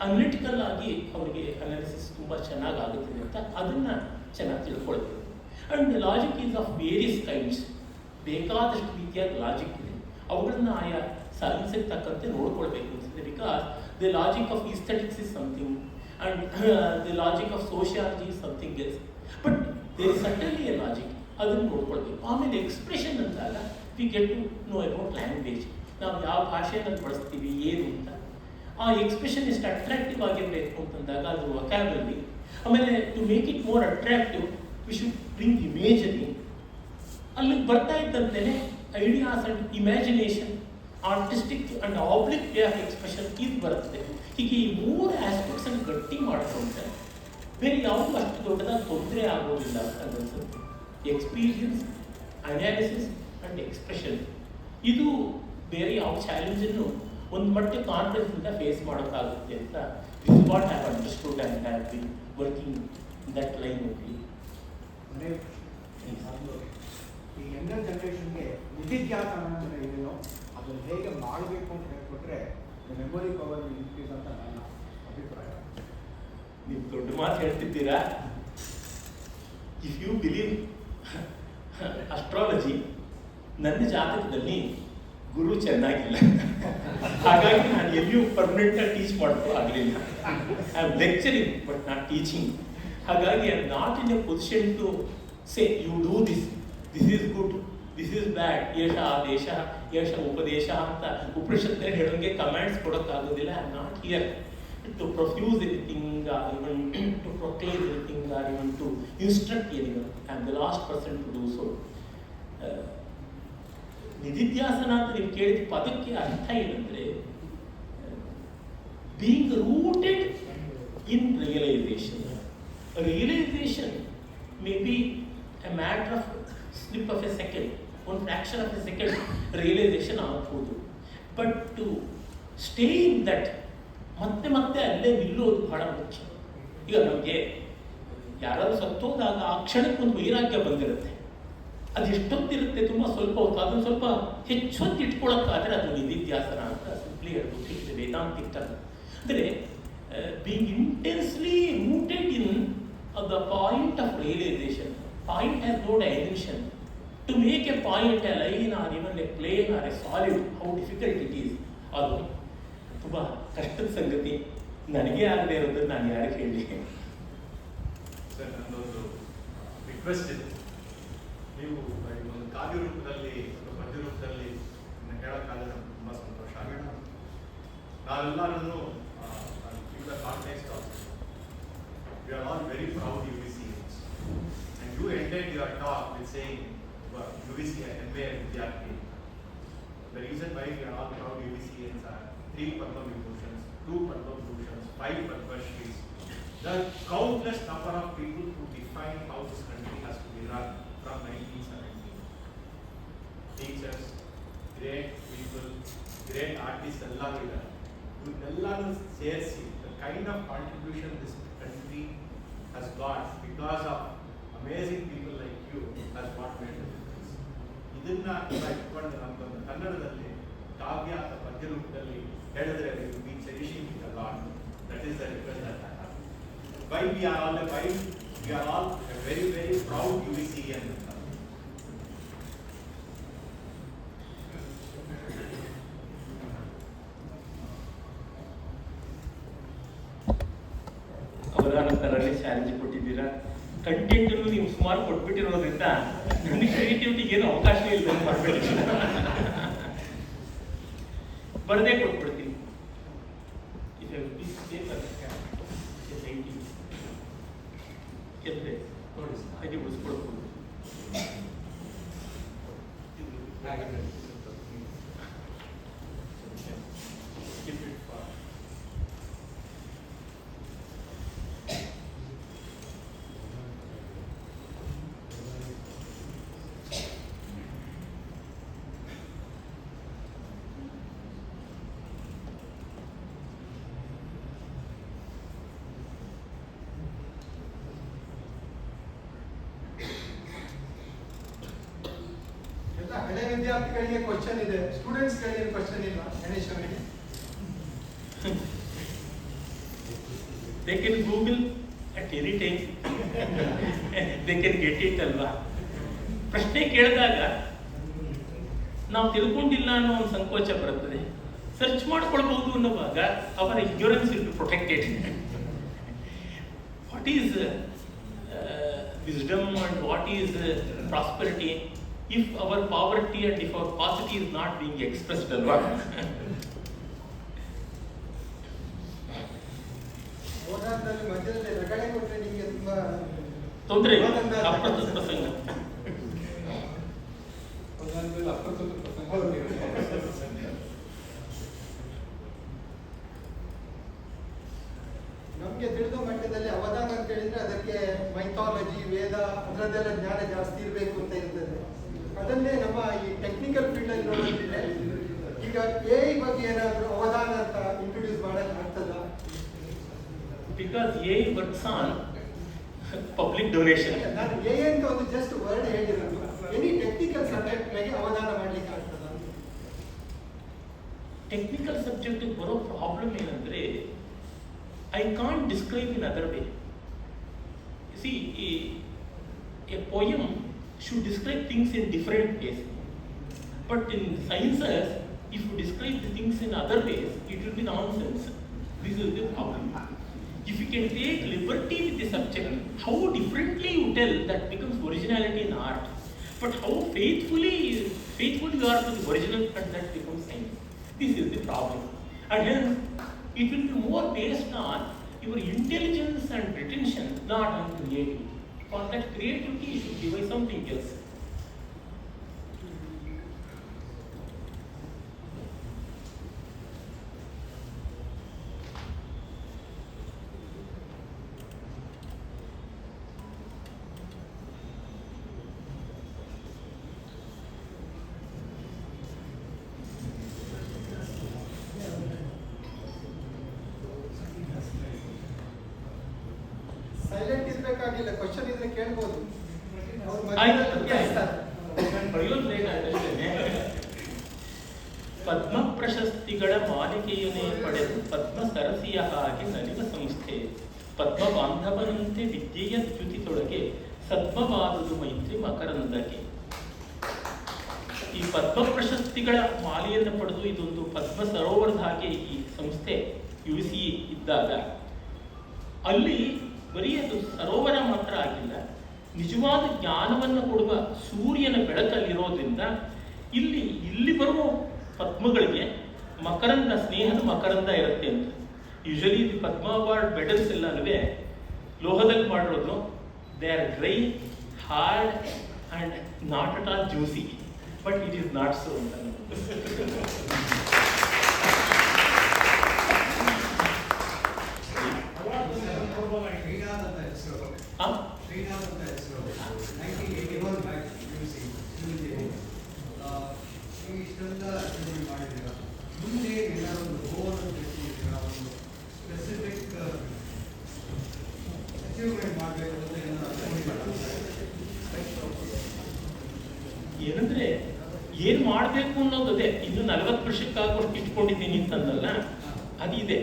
ಅನಲಿಟಿಕಲ್ ಆಗಿ ಅವರಿಗೆ ಅನಾಲಿಸಿಸ್ ತುಂಬ ಚೆನ್ನಾಗಿ ಆಗುತ್ತದೆ ಅಂತ ಅದನ್ನು ಚೆನ್ನಾಗಿ ತಿಳ್ಕೊಳ್ಬೇಕು. And logic is of various kinds. ಬೇಕಾದಷ್ಟು ರೀತಿಯಾದ ಲಾಜಿಕ್ ಇದೆ, ಅವುಗಳನ್ನ ಆಯಾ ಸೈನ್ಸಿಗೆ ತಕ್ಕಂತೆ ನೋಡ್ಕೊಳ್ಬೇಕು ಅನಿಸುತ್ತೆ. Because the logic of aesthetics is something and the logic of sociology is something else. But there is certainly a logic, ಅದನ್ನು ನೋಡ್ಕೊಳ್ಬೇಕು. ಆಮೇಲೆ ಎಕ್ಸ್ಪ್ರೆಷನ್ ಅಂದಾಗ we get to know about language. ನಾವು ಯಾವ ಭಾಷೆಯನ್ನು ಬಳಸ್ತೀವಿ ಏನು ಅಂತ. ಆ ಎಕ್ಸ್ಪ್ರೆಷನ್ ಎಷ್ಟು ಅಟ್ರಾಕ್ಟಿವ್ ಆಗಿರಬೇಕು ಅಂತಂದಾಗ ಅದ್ರ ವೊಕ್ಯಾಬುಲರಿ. ಆಮೇಲೆ to make it more attractive we should bring imagery. ಅಲ್ಲಿಗೆ ಬರ್ತಾ ಇದ್ದಂತೆಯೇ ideas and imagination, artistic and oblique way of expression ಇದು ಬರ್ತದೆ. ಹೀಗೆ ಈ 3 ಆಸ್ಪೆಕ್ಟ್ಸನ್ನು ಗಟ್ಟಿ ಮಾಡಿಕೊಂಡ್ರೆ ಬೇರೆ ಯಾವುದೂ ಅಷ್ಟು ದೊಡ್ಡದಾಗಿ ತೊಂದರೆ ಆಗೋದಿಲ್ಲ ಅಂತ ಅನಿಸುತ್ತೆ. ಎಕ್ಸ್ಪೀರಿಯನ್ಸ್, ಅನಾಲಿಸಿಸ್ ಆ್ಯಂಡ್ ಎಕ್ಸ್ಪ್ರೆಷನ್, ಇದು ಬೇರೆ ಯಾವ ಚಾಲೆಂಜನ್ನು ಒಂದು ಮಟ್ಟಿಗೆ ಕಾನ್ಫಿಡೆನ್ಸಿಂದ ಫೇಸ್ ಮಾಡೋಕ್ಕಾಗುತ್ತೆ ಅಂತ this what have understood and have been working that line only. ಈ ಯಂಗರ್ ಜನರೇಷನ್ಗೆ ನಿಧಿಧ್ಯಾಸನ ಅಂದರೆ ಇದೆಯೋ ಅದನ್ನು ಹೇಗೆ ಮಾಡಬೇಕು ಅಂತ ಹೇಳ್ಕೊಟ್ರೆ ಮೆಮೊರಿ ಪವರ್ ಇನ್ಕ್ರೀಸ್ ಅಂತ ನನ್ನ ಅಭಿಪ್ರಾಯ. ನೀವು ದೊಡ್ಡ ಮಾತು ಹೇಳ್ತಿದ್ದೀರಾ. ಇಫ್ ಯು ಬಿಲೀವ್ ಅಸ್ಟ್ರಾಲಜಿ, ನನ್ನ ಜಾತಕದಲ್ಲಿ ಗುರು ಚೆನ್ನಾಗಿಲ್ಲ, ಹಾಗಾಗಿ ನಾನು ಎಲ್ಲಿಯೂ ಪರ್ಮನೆಂಟಾಗಿ ಟೀಚ್ ಮಾಡೋದು ಆಗಲಿಲ್ಲ. I am lecturing but not teaching. ಹಾಗಾಗಿ I am not in a position to say you do this, this is good, this is bad, ಯಶ ಆದೇಶ, ಯಶ ಉಪದೇಶ ಅಂತ ಉಪನಿಷತ್ತಲ್ಲಿ ಹೇಳೋಂಗೆ ಕಮೆಂಟ್ಸ್ ಕೊಡೋಕ್ಕಾಗೋದಿಲ್ಲ. I am not here to profuse anything or even to proclaim anything or even to instruct anyone. I am the last person to do so. ನಿಧಿಧ್ಯಾಸನ ಅಂತ ನೀವು ಕೇಳಿದ ಪದಕ್ಕೆ ಅರ್ಥ ಏನಂದರೆ being rooted in realization. Realization may be a matter of slip of a second, ಒಂದು fraction of a second realization ಆಗ್ಬೋದು. But to stay in that, ಮತ್ತೆ ಮತ್ತೆ ಅಲ್ಲೇ ನಿಲ್ಲೋದು ಬಹಳ ಮುಖ್ಯ. ಈಗ ನಮಗೆ ಯಾರಾದ್ರೂ ಸತ್ತೋದಾಗ ಆ ಕ್ಷಣಕ್ಕೆ ಒಂದು ವೈರಾಗ್ಯ ಬಂದಿರುತ್ತೆ. ಅದು ಎಷ್ಟೊತ್ತಿರುತ್ತೆ, ತುಂಬ ಸ್ವಲ್ಪ ಹೊತ್ತು, ಅದನ್ನು ಸ್ವಲ್ಪ ಹೆಚ್ಚು ಹೊತ್ತು ಇಟ್ಕೊಳ್ಳೋಕ್ಕಾದರೆ ಅದು ನಿಧಿಧ್ಯಾಸನ ಅಂತ ಸಿಂಪ್ಲಿ ಹೇಳ್ಬೋದು. It Vedantic term. ಅಂದರೆ being intensely rooted in the point of realization. Point has no dimension. To make a point, a line or even a plane or a solid, how difficult it is. ಅದು ತುಂಬ ಕಷ್ಟದ ಸಂಗತಿ. ನನಗೆ ಆಗದೆ ಇರೋದನ್ನು ನಾನು ಯಾರಿಗೆ ಹೇಳಿ. ಸರ್, ನನ್ನೊಂದು ರಿಕ್ವೆಸ್ಟ್ ಇದೆ. ನೀವು ಒಂದು ಕಾವ್ಯ ರೂಪದಲ್ಲಿ ಅಥವಾ ಪದ್ಯ ರೂಪದಲ್ಲಿ ಹೇಳೋಕ್ಕಾದ್ರೆ ನಮ್ಗೆ ತುಂಬ ಸಂತೋಷ ಆಗುತ್ತೆ. ನಾವೆಲ್ಲರೂ in the context of we are all very proud UVCians, and you ended your talk with saying UVC MA Vidyarthi. The reason why we are all proud UVCians are 3 Padma Vibhushans, 2 Padma Bhushans, 5 Padma Shris. The countless number of people who define how this country has to be run from 1917. Teachers, great people, great artists, ಎಲ್ಲರೂ ಸೇರಿಸಿ the kind of contribution this country has got because of amazing people like you has what made the difference. ಇದನ್ನ ಇಟ್ಕೊಂಡು ನಮ್ಗೊಂದು ಕನ್ನಡದಲ್ಲಿ ಕಾವ್ಯ ಅಥವಾ ಪದ್ಯ ರೂಪದಲ್ಲಿ ಹೇಳಿದ್ರೆ we cherishing it a lot. That is the request that I have. Why we are all a very very proud UVCian. Content ನೀವು ಸುಮಾರು ಕೊಟ್ಬಿಟ್ಟಿರೋದ್ರಿಂದ ನನಗೆ ಕ್ರಿಯೇಟಿವಿಟಿಗೆ ಏನು ಅವಕಾಶ ಇಲ್ಲ ಮಾಡ್ಬಿಟ್ಟಿಲ್ಲ. ಬರದೇ ಕೊಟ್ಬಿಡ್ತೀನಿ. ಹಾಗೆ ಉಳಿಸ್ಕೊಡ್ಬೋದು. ಎಲ್ಲ ಹಳೆ ವಿದ್ಯಾರ್ಥಿಗಳಿಗೆ ಕ್ವಶನ್ ಇದೆ, ಸ್ಟೂಡೆಂಟ್ಸ್ಗಳಿಗೆ ಕ್ವಶನ್ ಇಲ್ಲ. ಗಣೇಶ್ ಅವರಿಗೆ They can Google at any time. They can get it ಅಲ್ವಾ. ಪ್ರಶ್ನೆ ಕೇಳಿದಾಗ ನಾವು ತಿಳ್ಕೊಂಡಿಲ್ಲ ಅನ್ನೋ ಒಂದು ಸಂಕೋಚ ಬರುತ್ತದೆ. ಸರ್ಚ್ ಮಾಡ್ಕೊಳ್ಬಹುದು ಅನ್ನುವಾಗ ಅವರ ignorance will be protected. What is wisdom and what is prosperity if our poverty and if our paucity is not being expressed alva. ಓದಾದಲ್ಲಿ ಮಧ್ಯದಲ್ಲಿ ರಗಳೆ ಕೊಟ್ಟರೆ ನಿಮಗೆ ತುಂಬಾ ತೊಂದರೆ ಅಪ್ರಸ್ತುತ ಪ್ರಸಂಗ. ನಮ್ಗೆ ತಿಳಿದ ಮಟ್ಟದಲ್ಲಿ ಅವಧಾನ ಅಂತ ಹೇಳಿದ್ರೆ ಅದಕ್ಕೆ ಮೈಥಾಲಜಿ, ವೇದ ಅದರದ್ದೆಲ್ಲ ಜ್ಞಾನ ಜಾಸ್ತಿ ಇರಬೇಕು ಅಂತ ಇರ್ತದೆ. ಅದನ್ನೇ ನಮ್ಮ ಈ ಟೆಕ್ನಿಕಲ್ ಫೀಲ್ಡ್ ಅಲ್ಲಿ ನೋಡಿದ್ರೆ ಈಗ AI ಬಗ್ಗೆ ಏನಾದರೂ ಅವಧಾನ ಅಂತ ಇಂಟ್ರೊಡ್ಯೂಸ್ ಮಾಡಕ್ ಆಗ್ತದ? Because AI works on public donation. ನಾನು AI ಅಂತ ಒಂದು ಜಸ್ಟ್ ವರ್ಡ್ ಹೇಳಿರೋದು. ಎನಿ ಟೆಕ್ನಿಕಲ್ ಸಬ್ಜೆಕ್ಟ್ ಮೇಲೆ ಅವಧಾನ ಮಾಡ್ಲಿಕ್ಕೆ ಆಗ್ತದ? ಟೆಕ್ನಿಕಲ್ ಸಬ್ಜೆಕ್ಟ್ ಬರೋ ಪ್ರಾಬ್ಲಮ್ ಏನಂದ್ರೆ I can't describe in other way. You see, a poem should describe things in different ways. But in sciences, if you describe the things in other ways, it will be nonsense. This is the problem. If you can take liberty with the subject, how differently you tell, that becomes originality in art. But how faithful you are to the original, and that becomes science. This is the problem. And hence, it will be more based on your intelligence and retention, not on creativity. For that creativity, you should devise something else. Silent ಇರ್ಬೇಕಾಗಿಲ್ಲ, question ಇದ್ರೆ ಕೇಳ್ಬೋದು. ಅವ್ರು ಆಯ್ತು. ಮಧ್ಯದಲ್ಲಿ ಕೇಳ್ತಾರೆ. ಪ್ರಯೋಜನ ಏನಾಗ್ತದೆ? ಪದ್ಮ ಪ್ರಶಸ್ತಿಗಳ ಮಾಲಿಕೆಯನ್ನೇ ಪಡೆದು ಪದ್ಮ ಸರಸಿಯ ಹಾಗೆ ನಲಿವ ಸಂಸ್ಥೆ ಪದ್ಮ ಬಾಂಧವನಂತೆ ವಿದ್ಯೆಯ ದ್ಯುತಿತೊಳಗೆ ಸದ್ಮವಾದುದು ಮೈತ್ರಿ ಮಕರಂದಕ್ಕೆ. ಈ ಪದ್ಮ ಪ್ರಶಸ್ತಿಗಳ ಮಾಲೆಯನ್ನು ಪಡೆದು ಇದೊಂದು ಪದ್ಮ ಸರೋವರದ ಹಾಗೆ ಈ ಸಂಸ್ಥೆ UC ಇದ್ದಾಗ ಅಲ್ಲಿ ಬರೀ ಅದು ಸರೋವರ ಮಾತ್ರ ಆಗಿಲ್ಲ, ನಿಜವಾದ ಜ್ಞಾನವನ್ನು ಕೊಡುವ ಸೂರ್ಯನ ಬೆಳಕಲ್ಲಿರೋದ್ರಿಂದ ಇಲ್ಲಿ ಬರುವ ಪದ್ಮಗಳಿಗೆ ಮಕರಂದ, ಸ್ನೇಹದ ಮಕರಂದ ಇರುತ್ತೆ ಅಂತ. Usually the Padma award medals ಎಲ್ಲ ಅಲ್ವೇ ಲೋಹದಲ್ಲಿ ಮಾಡಿರೋದು. They are dry, hard and not at all juicy, but it is not so ಅಂತ. ಏನಂದ್ರೆ ಏನ್ ಮಾಡ್ಬೇಕು ಅನ್ನೋದೇ ಇನ್ನು 40 ವರ್ಷಕ್ಕಾಗೋಷ್ಟು ಇಟ್ಕೊಂಡಿದ್ದೀನಿ ಅಂತಂದಲ್ಲ, ಅದಿದೆ.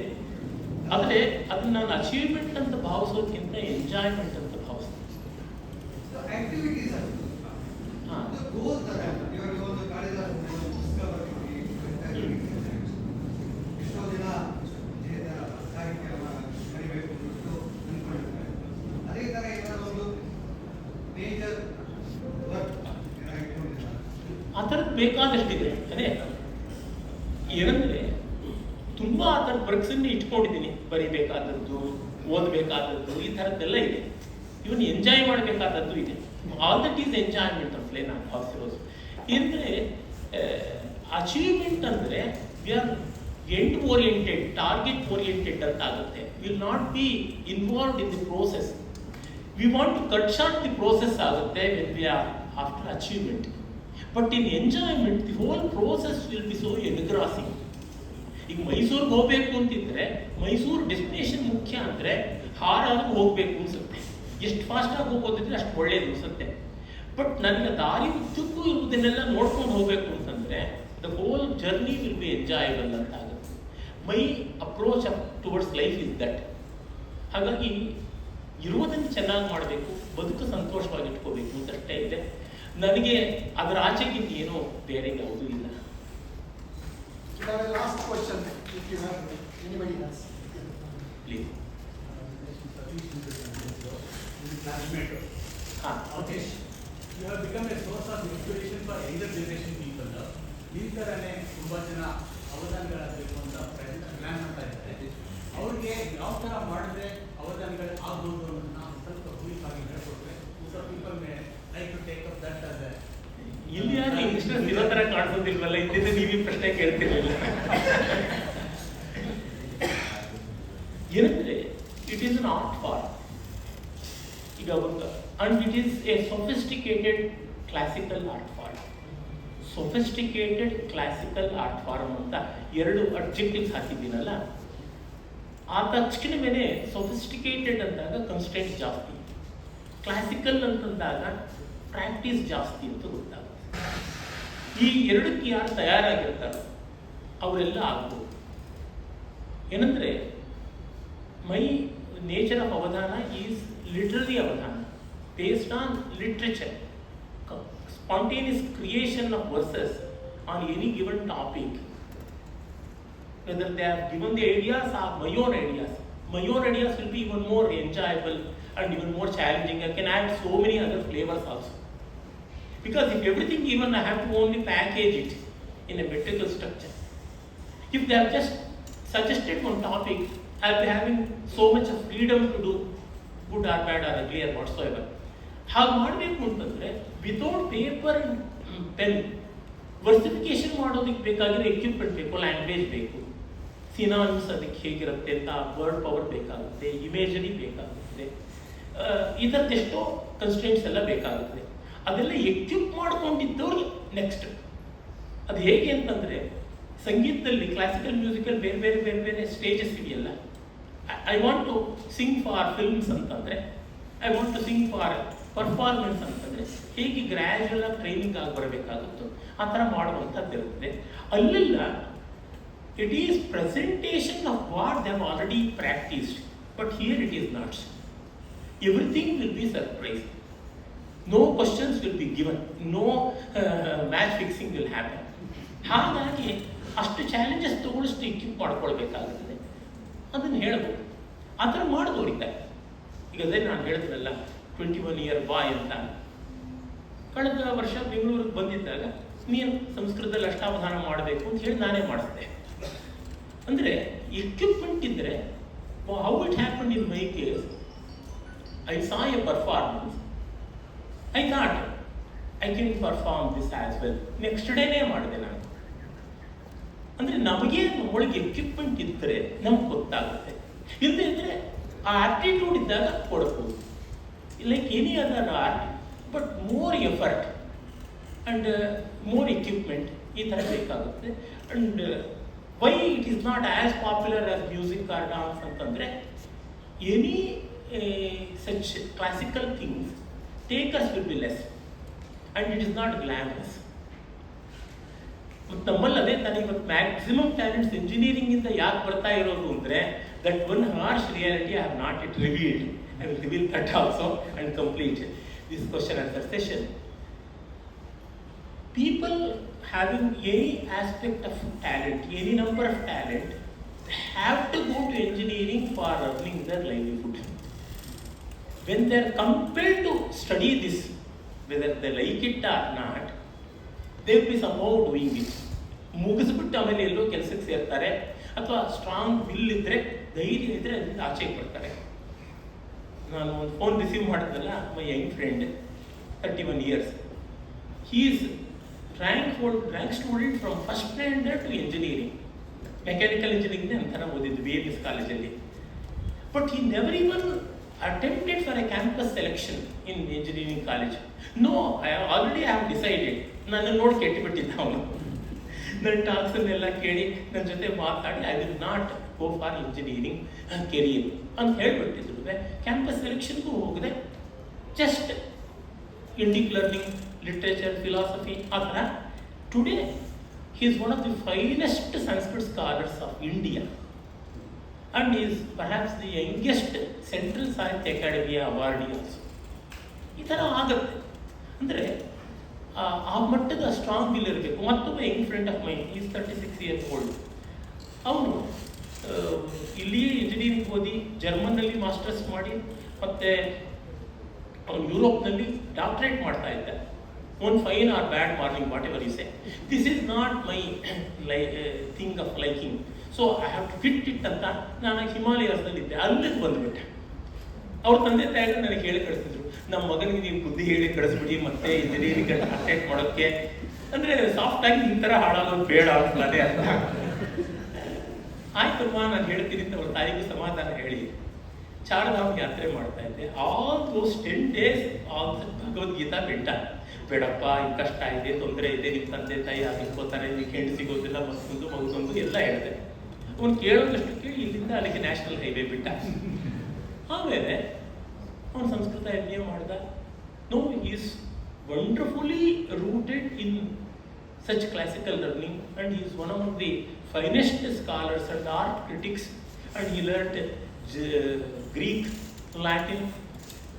ಆದ್ರೆ ಅದನ್ನ ನಾನು ಅಚೀವ್ಮೆಂಟ್ ಅಂತ ಭಾವಿಸೋದಕ್ಕಿಂತ ಎಂಜಾಯ್ಮೆಂಟ್ ಅಂತ ಭಾವಿಸ್ತೀನಿ. ಅದೇ ತರ ಏನಾದ್ರು ಒಂದು ಮೇಜರ್ ವರ್ಕ್ ಇಟ್ಕೊಂಡಿದ್ದೀರಾ? ಆ ಥರದ್ದು ಬೇಕಾದಷ್ಟಿದೆ. ಅದೇ ಏನಂದರೆ ತುಂಬ ಆ ಥರದ ವರ್ಕ್ಸನ್ನು ಇಟ್ಕೊಂಡಿದ್ದೀನಿ, ಬರಿಬೇಕಾದದ್ದು, ಓದಬೇಕಾದದ್ದು, ಈ ಥರದ್ದೆಲ್ಲ ಇದೆ. ಇವನ್ ಎಂಜಾಯ್ ಮಾಡಬೇಕಾದದ್ದು ಇದೆ. All that is enjoyment of ನಾನು ಹಾಕ್ಸಿರೋದು. ಏನಂದರೆ ಅಚೀವ್ಮೆಂಟ್ ಅಂದರೆ we are end oriented, target oriented ಅಂತ ಆಗುತ್ತೆ. Will not be involved in the process. We want to cut short the process ಆಗುತ್ತೆ when we are after achievement. But in enjoyment the whole process will be so engrossing. ಈಗ ಮೈಸೂರಿಗೆ ಹೋಗ್ಬೇಕು ಅಂತಿದ್ರೆ Mysuru destination ಮುಖ್ಯ ಅಂದರೆ ಹಾರಾದ್ರೂ ಹೋಗ್ಬೇಕು ಅನ್ಸುತ್ತೆ. ಎಷ್ಟು ಫಾಸ್ಟಾಗಿ ಹೋಗೋದಿದ್ರೆ ಅಷ್ಟು ಒಳ್ಳೇದು ಅನ್ಸುತ್ತೆ. ಬಟ್ ನನಗೆ ದಾರಿ ಉದ್ದಕ್ಕೂ ಇರುವುದನ್ನೆಲ್ಲ ನೋಡ್ಕೊಂಡು ಹೋಗ್ಬೇಕು ಅಂತಂದರೆ the whole journey will be enjoyable ಅಂತ ಆಗುತ್ತೆ. My approach towards life is that. ಹಾಗಾಗಿ ಇರುವುದನ್ನು ಚೆನ್ನಾಗಿ ಮಾಡಬೇಕು, ಬದುಕು ಸಂತೋಷವಾಗಿ ಇಟ್ಕೋಬೇಕು ಅಂತಷ್ಟೇ ಇದೆ. ನನಗೆ ಅದರ ಆಚೆಗಿಂತ ಏನೋ ಬೇರೆ ಯಾವುದೂ ಇಲ್ಲ. Last question, if you have anybody else. Please. Classmate. Okay. You have become a source of inspiration for younger generation people. ಈ ಥರನೇ ತುಂಬ ಜನ ಅವಧಾನಗಳಾಗಬೇಕು ಅಂತ ಪ್ಲಾನ್ ಮಾಡ್ತಾ ಇದ್ದಾರೆ. ಅವ್ರಿಗೆ ಯಾವ ಥರ ಮಾಡಿದ್ರೆ ಅವಧಾನಗಳು ಆಗ್ಬೋದು ಅನ್ನೋದನ್ನ ಸ್ವಲ್ಪ ಬ್ರೀಫಾಗಿ ಹೇಳ್ಕೊಟ್ರೆ people may like to take up that as ಇಲ್ಲಿ ಯಾರು ಇಂಗ್ಲಿಷ್ನಲ್ಲಿ ಇರೋ ಥರ ಕಾಣಿಸೋದಿಲ್ವಲ್ಲ, ಇದ್ದಿದ್ದು ನೀವೇ ಪ್ರಶ್ನೆ ಕೇಳ್ತಿರ್ಲಿಲ್ಲ. ಏನಂದ್ರೆ it is an art form. ಈಗ ಒಂದು and it is a sophisticated classical art form. Sophisticated classical art form ಅಂತ ಎರಡು ಅಬ್ಜೆಕ್ಟಿವ್ಸ್ ಹಾಕಿದ್ದೀನಲ್ಲ, ಆ ತಕ್ಷಣ ಮೇಲೆ ಸೊಫಿಸ್ಟಿಕೇಟೆಡ್ ಅಂದಾಗ ಕನ್ಸ್ಟೆಂಟ್ ಜಾಸ್ತಿ, ಕ್ಲಾಸಿಕಲ್ ಅಂತಂದಾಗ ಪ್ರಾಕ್ಟೀಸ್ ಜಾಸ್ತಿ ಅಂತ ಗೊತ್ತಾಗುತ್ತೆ. ಈ ಎರಡಕ್ಕೆ ಯಾರು ತಯಾರಾಗಿರ್ತಾರೋ ಅವರೆಲ್ಲ ಆಗ್ಬೋದು. ಏನಂದರೆ my nature of avadhana is literary avadhana based on literature, spontaneous creation of verses on any given topic. Whether they have given the ideas or my own ideas will be even more enjoyable and even more challenging. I can add so many other flavors also. Because if everything given, I have to only package it in a metrical structure. If they have just suggested one topic, I'll be having so much of freedom to do good or bad or ugly or whatsoever. ಹಾಗೆ ಮಾಡಬೇಕು ಅಂತಂದರೆ without paper and pen ವರ್ಸಿಫಿಕೇಶನ್ ಮಾಡೋದಕ್ಕೆ ಬೇಕಾಗಿರೋ equipment ಬೇಕು, language ಬೇಕು, synonyms ಅದಕ್ಕೆ ಹೇಗಿರುತ್ತೆ ಅಂತ ವರ್ಡ್ ಪವರ್ ಬೇಕಾಗುತ್ತೆ, ಇಮೇಜರಿ ಬೇಕಾಗುತ್ತೆ, ಈ ಥರದ್ದೆಷ್ಟೋ ಕನ್ಸ್ಟೆಂಟ್ಸ್ ಎಲ್ಲ ಬೇಕಾಗುತ್ತೆ. ಅದೆಲ್ಲ ಎಕ್ವಿಪ್ ಮಾಡ್ಕೊಂಡಿದ್ದವ್ರಿಗೆ ನೆಕ್ಸ್ಟ್. ಅದು ಹೇಗೆ ಅಂತಂದರೆ ಸಂಗೀತದಲ್ಲಿ ಕ್ಲಾಸಿಕಲ್ ಮ್ಯೂಸಿಕಲ್ ಬೇರೆ ಬೇರೆ ಬೇರೆ ಬೇರೆ ಸ್ಟೇಜಸ್ ಇದೆಯಲ್ಲ. I want to sing for films ಅಂತಂದರೆ, I want to sing for performance ಅಂತಂದರೆ ಹೇಗೆ ಗ್ರ್ಯಾಜುವಲ್ ಆಗಿ ಟ್ರೈನಿಂಗ್ ಆಗಿ ಬರಬೇಕಾಗುತ್ತೋ ಆ ಥರ ಮಾಡುವಂಥದ್ದಿರುತ್ತೆ. ಅಲ್ಲೆಲ್ಲ it is presentation of what they have already practised, but here it is not. Everything will be surprise. No questions will be given, no match fixing will happen. ಹಾಗಾಗಿ ಅಷ್ಟು ಚಾಲೆಂಜಸ್ ತಗೊಳ್ಳಷ್ಟು ಇಕ್ವಿಪ್ ಮಾಡ್ಕೊಳ್ಬೇಕಾಗುತ್ತದೆ. ಅದನ್ನು ಹೇಳ್ಬೋದು. ಆ ಥರ ಮಾಡಿದವರಿದ್ದಾರೆ. ಈಗ ಅದೇ ನಾನು ಹೇಳಿದ್ರಲ್ಲ 21 ಇಯರ್ ಬಾಯ್ ಅಂತ. ಕಳೆದ ವರ್ಷ ಬೆಂಗಳೂರಿಗೆ ಬಂದಿದ್ದಾಗ ನೀನು ಸಂಸ್ಕೃತದಲ್ಲಿ ಅಷ್ಟಾವಧಾನ ಮಾಡಬೇಕು ಅಂತ ಹೇಳಿ ನಾನೇ ಮಾಡಿಸಿದೆ. ಅಂದರೆ ಎಕ್ವಿಪ್ಮೆಂಟ್ ಇದ್ದರೆ how it happen in my case, I saw a performance, I thought I can perform this as well. Next ಡೇನೇ ಮಾಡಿದೆ ನಾನು. ಅಂದರೆ ನಮಗೆ ಒಳಗೆ ಎಕ್ವಿಪ್ಮೆಂಟ್ ಇದ್ದರೆ ನಮ್ಗೆ ಗೊತ್ತಾಗುತ್ತೆ. ಇಲ್ಲದೆ ಇದ್ದರೆ ಆ ಆ್ಯಪ್ಟಿಟ್ಯೂಡ್ ಇದ್ದಾಗ ಕೊಡ್ಬೋದು. Like any other art, but more effort and more equipment ಈ ಥರ ಬೇಕಾಗುತ್ತೆ. And why it is not as popular as music or dance ಅಂತಂದರೆ any such classical things takers will be less and it is not glamorous. ಮತ್ತು ನಮ್ಮಲ್ಲಿ ಅದೇ ತಾನೇ ಇವತ್ತು maximum talents ಇಂಜಿನಿಯರಿಂಗಿಂದ ಯಾಕೆ ಬರ್ತಾ ಇರೋದು ಅಂದರೆ that one harsh reality I have not it revealed. I will reveal that also and complete this question answer session. People having any aspect of talent, any number of talent, have to go to engineering for earning their livelihood. when they are compelled to study this, whether they like it or not, they will be somehow doing it. ಮುಗಿಸ್ಬಿಟ್ಟು ಆಮೇಲೆ ಎಲ್ಲೋ ಕೆಲಸಕ್ಕೆ ಸೇರ್ತಾರೆ, ಅಥವಾ strong will ಇದ್ದರೆ, ಧೈರ್ಯ ಇದ್ದರೆ ಅದರಿಂದ ಆಚೆಗೆ ಬರ್ತಾರೆ. ನಾನು ಒಂದು ಫೋನ್ ರಿಸೀವ್ ಮಾಡಿದ್ನಲ್ಲ, my young friend, 31 years. He is rank student from first standard to engineering. Mechanical engineering ಅಂತಾರ ಓದಿದ್ದು BMS ಕಾಲೇಜಲ್ಲಿ. But he never even attempted for a campus selection in engineering college. No, I already have decided. ನನ್ನ ನೋಡಿ ಕೆಟ್ಟುಬಿಟ್ಟಿದ್ದ ಅವನು. ನನ್ನ ಟಾಕ್ಸನ್ನೆಲ್ಲ ಕೇಳಿ ನನ್ನ ಜೊತೆ ಮಾತಾಡಿ I will not go for engineering career ಅಂತ ಹೇಳ್ಬಿಟ್ಟಿದ್ರು. ಕ್ಯಾಂಪಸ್ ಸೆಲೆಕ್ಷನ್ಗೂ ಹೋಗದೆ just Indic learning, literature, philosophy ಆ ಥರ. Today he is one of the finest Sanskrit scholars of India and is perhaps the youngest Central Sahitya Academy awardee also. ಈ ಥರ ಆಗುತ್ತೆ ಅಂದರೆ ಆ ಮಟ್ಟದ ಸ್ಟ್ರಾಂಗ್ ವಿಲ್ ಇರಬೇಕು. ಮತ್ತೊಬ್ಬ Young friend of main, is 36 years old. ಅವನು ಇಲ್ಲಿಯೇ ಇಂಜಿನಿಯರಿಂಗ್ ಓದಿ ಜರ್ಮನ್ನಲ್ಲಿ ಮಾಸ್ಟರ್ಸ್ ಮಾಡಿ ಮತ್ತು ಅವನು ಯುರೋಪ್ನಲ್ಲಿ ಡಾಕ್ಟರೇಟ್ ಮಾಡ್ತಾ ಇದ್ದ. One fine or bad morning, whatever you say. This is not my thing of liking. So I have to fit it ಅಂತ ನಾನು ಹಿಮಾಲಯದಲ್ಲಿದ್ದೆ, ಅಲ್ಲಿಗೆ ಬಂದುಬಿಟ್ಟೆ. ಅವ್ರ ತಂದೆ ತಾಯಿಗಳು ನನಗೆ ಹೇಳಿ ಕಳಿಸಿದ್ರು, ನಮ್ಮ ಮಗನಿಗೆ ನೀವು ಬುದ್ಧಿ ಹೇಳಿ ಕಳಿಸ್ಬಿಡಿ ಮತ್ತೆ ಇಂಜಿನಿಯರಿಂಗ್ ಅಟೆಂಡ್ ಮಾಡೋಕ್ಕೆ. ಅಂದರೆ ಸಾಫ್ಟಾಗಿ ಈ ಥರ ಹಾಳಾಗೋದು ಬೇಡ ಅದೇ ಅರ್ಥ. ಆಯ್ತಮ್ಮ ನಾನು ಹೇಳ್ತೀನಿ ಅಂತ ಅವ್ರ ತಾಯಿಗೂ ಸಮಾಧಾನ ಹೇಳಿ ಚಾರ್ಧಾಮ್ ಯಾತ್ರೆ ಮಾಡ್ತಾ ಇದ್ದೆ. All those 10 days all Bhagavad Gita ಬೆಟ್ಟ. ಬೇಡಪ್ಪ, ಇದು ಕಷ್ಟ ಇದೆ, ತೊಂದರೆ ಇದೆ, ನಿಮ್ಮ ತಂದೆ ತಾಯಿ ಆಗಿರ್ಕೋತಾರೆ, ಈಗ ಹೆಣ್ಣು ಸಿಗೋದಿಲ್ಲ, ಮಗದೊಂದು ಎಲ್ಲ ಹೇಳಿದೆ. ಅವನು ಕೇಳೋದಷ್ಟು ಕೇಳಿ ಇಲ್ಲಿಂದ ಅಲ್ಲಿಗೆ ನ್ಯಾಷನಲ್ ಹೈವೇ ಬಿಟ್ಟ. ಆಮೇಲೆ ಅವನು ಸಂಸ್ಕೃತ MA ಮಾಡ್ದ. No, is wonderfully rooted in such classical learning and is one of the finest scholars and art critics and he learnt Greek, Latin,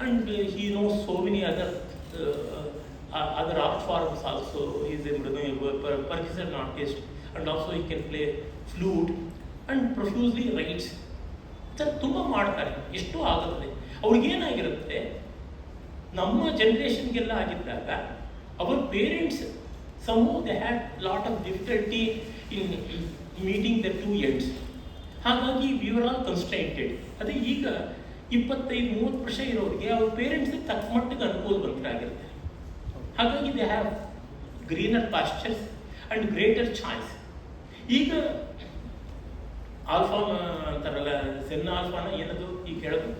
and he knows so many other art forms also. He is a percussion artist, and also he can play flute and profusely writes. ತುಂಬ ಮಾಡ್ತಾರೆ. ಎಷ್ಟು ಆಗುತ್ತೆ ಅವ್ರಿಗೇನಾಗಿರುತ್ತೆ, ನಮ್ಮ ಜನ್ರೇಷನ್ಗೆಲ್ಲ ಆಗಿದ್ದಾಗ our parents somehow they had lot of difficulty in meeting the two ends. ಹಾಗಾಗಿ we were all constrained. ಅದೇ ಈಗ 25-30 ವರ್ಷ ಇರೋರಿಗೆ ಅವ್ರ ಪೇರೆಂಟ್ಸ್ಗೆ ತಕ್ಕ ಮಟ್ಟಿಗೆ ಅನುಕೂಲವಂತರಾಗಿರುತ್ತೆ. ಹಾಗಾಗಿ they have greener pastures and greater choice. ಈಗ ಆಲ್ಫಾ ಅಂತಾರಲ್ಲ, ಜೆನ್ ಆಲ್ಫಾನ ಏನದು ಈಗ ಹೇಳೋದು,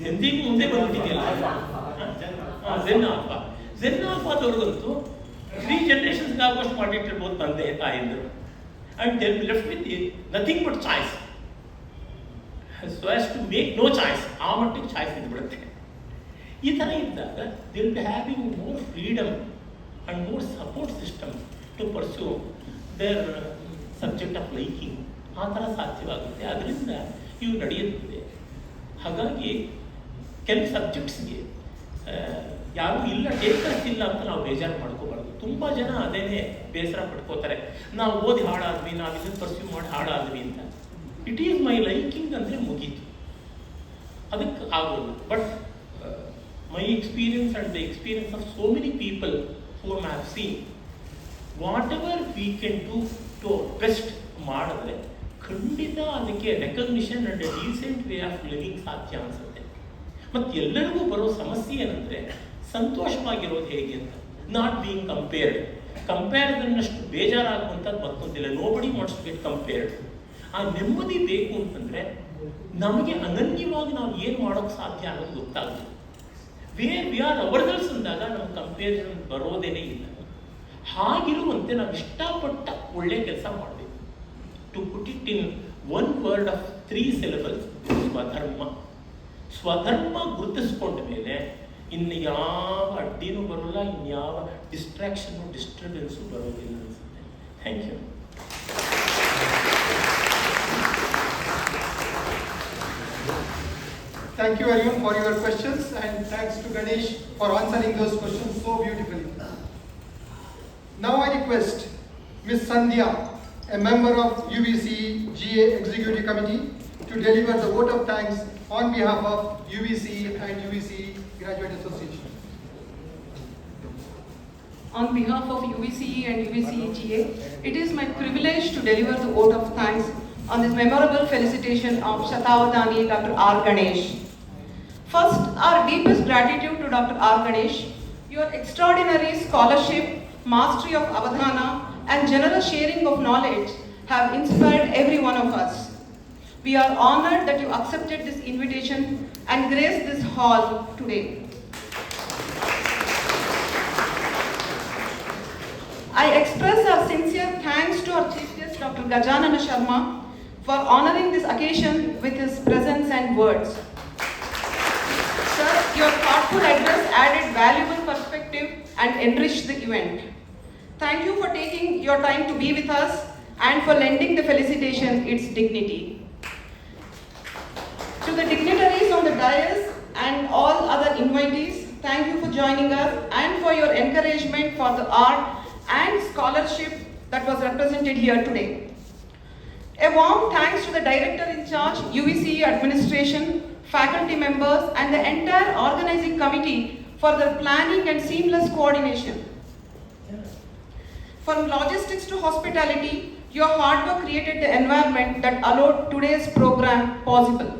ಜೆನ್ಸಿಗೆ ಮುಂದೆ ಬಂದ್ಬಿಟ್ಟಿದೆಯಲ್ಲ ಜೆನ್ ಆಲ್ಫಾದವ್ರಿಗಂತೂ 3 generations ಆಗೋಷ್ಟು ಮಾಡಿಟ್ಟಿರ್ಬೋದು ತಂದೆ ತಾಯಿದ್ರು. And they will be left with nothing but choice. So as to make no choice, ಆ ಮಟ್ಟಿಗೆ ಚಾಯ್ಸ್ ಇದ್ಬಿಡುತ್ತೆ. ಈ ಥರ ಇದ್ದಾಗ they will be having more freedom and more support system to pursue their subject of liking. ಆ ಥರ ಸಾಧ್ಯವಾಗುತ್ತೆ. ಅದರಿಂದ ಇವು ನಡೆಯುತ್ತದೆ. ಹಾಗಾಗಿ ಕೆಲವು ಸಬ್ಜೆಕ್ಟ್ಸ್ಗೆ ಯಾರೂ ಇಲ್ಲ, ಟೇಕರ್ಸ್ ಇಲ್ಲ ಅಂತ ನಾವು ಬೇಜಾರು ಮಾಡ್ಕೋಬಾರ್ದು. ತುಂಬ ಜನ ಅದೇನೇ ಬೇಸರ ಪಡ್ಕೋತಾರೆ, ನಾವು ಓದಿ ಹಾಳಾದ್ವಿ, ನಾವು ಇದನ್ನು ಪರ್ಸ್ಯೂ ಮಾಡಿ ಹಾಳಾದ್ವಿ ಅಂತ. ಇಟ್ ಈಸ್ ಮೈ ಲೈಕಿಂಗ್ ಅಂದರೆ ಮುಗೀತು, ಅದಕ್ಕೆ ಆಗೋಲ್ಲ. But my experience and the experience of so many people whom I have seen, whatever we can do to best ಮಾಡಿದ್ರೆ ಖಂಡಿತ ಅದಕ್ಕೆ recognition and a decent way of living ಸಾಧ್ಯ ಅನಿಸುತ್ತೆ. ಮತ್ತು ಎಲ್ಲರಿಗೂ ಬರೋ ಸಮಸ್ಯೆ ಏನಂದರೆ ಸಂತೋಷವಾಗಿರೋದು ಹೇಗೆ ಅಂತ, ನಾಟ್ ಬೀಯಿಂಗ್ ಕಂಪೇರ್ದನ್ನಷ್ಟು ಬೇಜಾರಾಗುವಂಥದ್ದು ಮತ್ತೊಂದಿಲ್ಲ. Nobody wants to get compared. ಆ ನೆಮ್ಮದಿ ಬೇಕು ಅಂತಂದರೆ ನಮಗೆ ಅನನ್ಯವಾಗಿ ನಾವು ಏನು ಮಾಡೋಕ್ಕೆ ಸಾಧ್ಯ ಅನ್ನೋದು ಗೊತ್ತಾಗುತ್ತೆ. ವಿ ಆರ್ ಅವರ್ಸಲ್ಸ್ ಅಂದಾಗ ನಮ್ಗೆ ಕಂಪೇರಿಸನ್ ಬರೋದೇನೇ ಇಲ್ಲ. ಹಾಗಿರುವಂತೆ ನಾವು ಇಷ್ಟಪಟ್ಟ ಒಳ್ಳೆ ಕೆಲಸ ಮಾಡಬೇಕು. To put it in 1 word of 3 syllables, ಸ್ವಧರ್ಮ. ಸ್ವಧರ್ಮ ಗುರುತಿಸ್ಕೊಂಡ ಮೇಲೆ ಇನ್ನು ಯಾವ ಅಡ್ಡಿನೂ ಬರೋಲ್ಲ, ಇನ್ಯಾವ ಡಿಸ್ಟ್ರಾಕ್ಷನು ಡಿಸ್ಟರ್ಬೆನ್ಸು ಬರೋದಿಲ್ಲ ಅನಿಸುತ್ತೆ. Thank you. Thank you everyone for your questions, and thanks to Ganesh for answering those questions so beautifully. Now I request Ms. Sandhya, a member of UBC GA Executive Committee, to deliver the vote of thanks on behalf of UVC and UVC Graduate Association. On behalf of UVCE and UVCEGA, it is my privilege to deliver the vote of thanks on this memorable felicitation of Shatavadani Dr. R. Ganesh. First, our deepest gratitude to Dr. R. Ganesh. Your extraordinary scholarship, mastery of Avadhana, and generous sharing of knowledge have inspired every one of us. We are honored that you accepted this invitation and graced this hall today. I express our sincere thanks to our Chief Guest Dr. Gajanana Sharma for honoring this occasion with his presence and words. Sir, your thoughtful address added valuable perspective and enriched the event. Thank you for taking your time to be with us and for lending the felicitation its dignity. To the dignitaries on the dais and all other invitees, thank you for joining us and for your encouragement for the art and scholarship that was represented here today. A warm thanks to the Director in charge, UVCE administration, faculty members and the entire organizing committee for their planning and seamless coordination. From logistics to hospitality, your hard work created the environment that allowed today's program possible.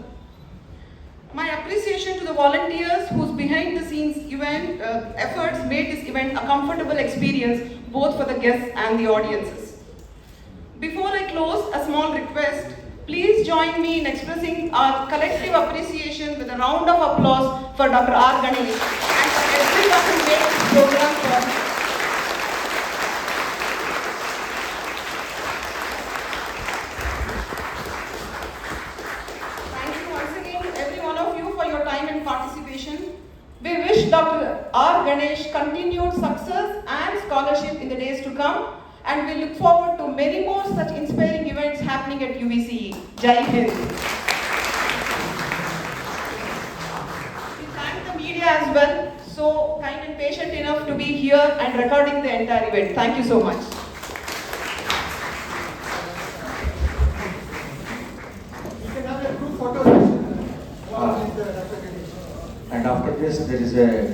My appreciation to the volunteers whose behind the scenes efforts made this event a comfortable experience both for the guests and the audiences. Before I close, a small request. Please join me in expressing our collective appreciation with a round of applause for Dr. R. Ganesh and for everyone who made this program possible. Thank you once again, every one of you, for your time and participation. We wish Dr. R. Ganesh continued success and scholarship in the days to come, and we look forward to many more such inspiring events happening at UVCE. Jai Hind. We thank the media as well, so kind and patient enough to be here and recording the entire event. Thank you so much. You can have a group photo session. And after this, there is a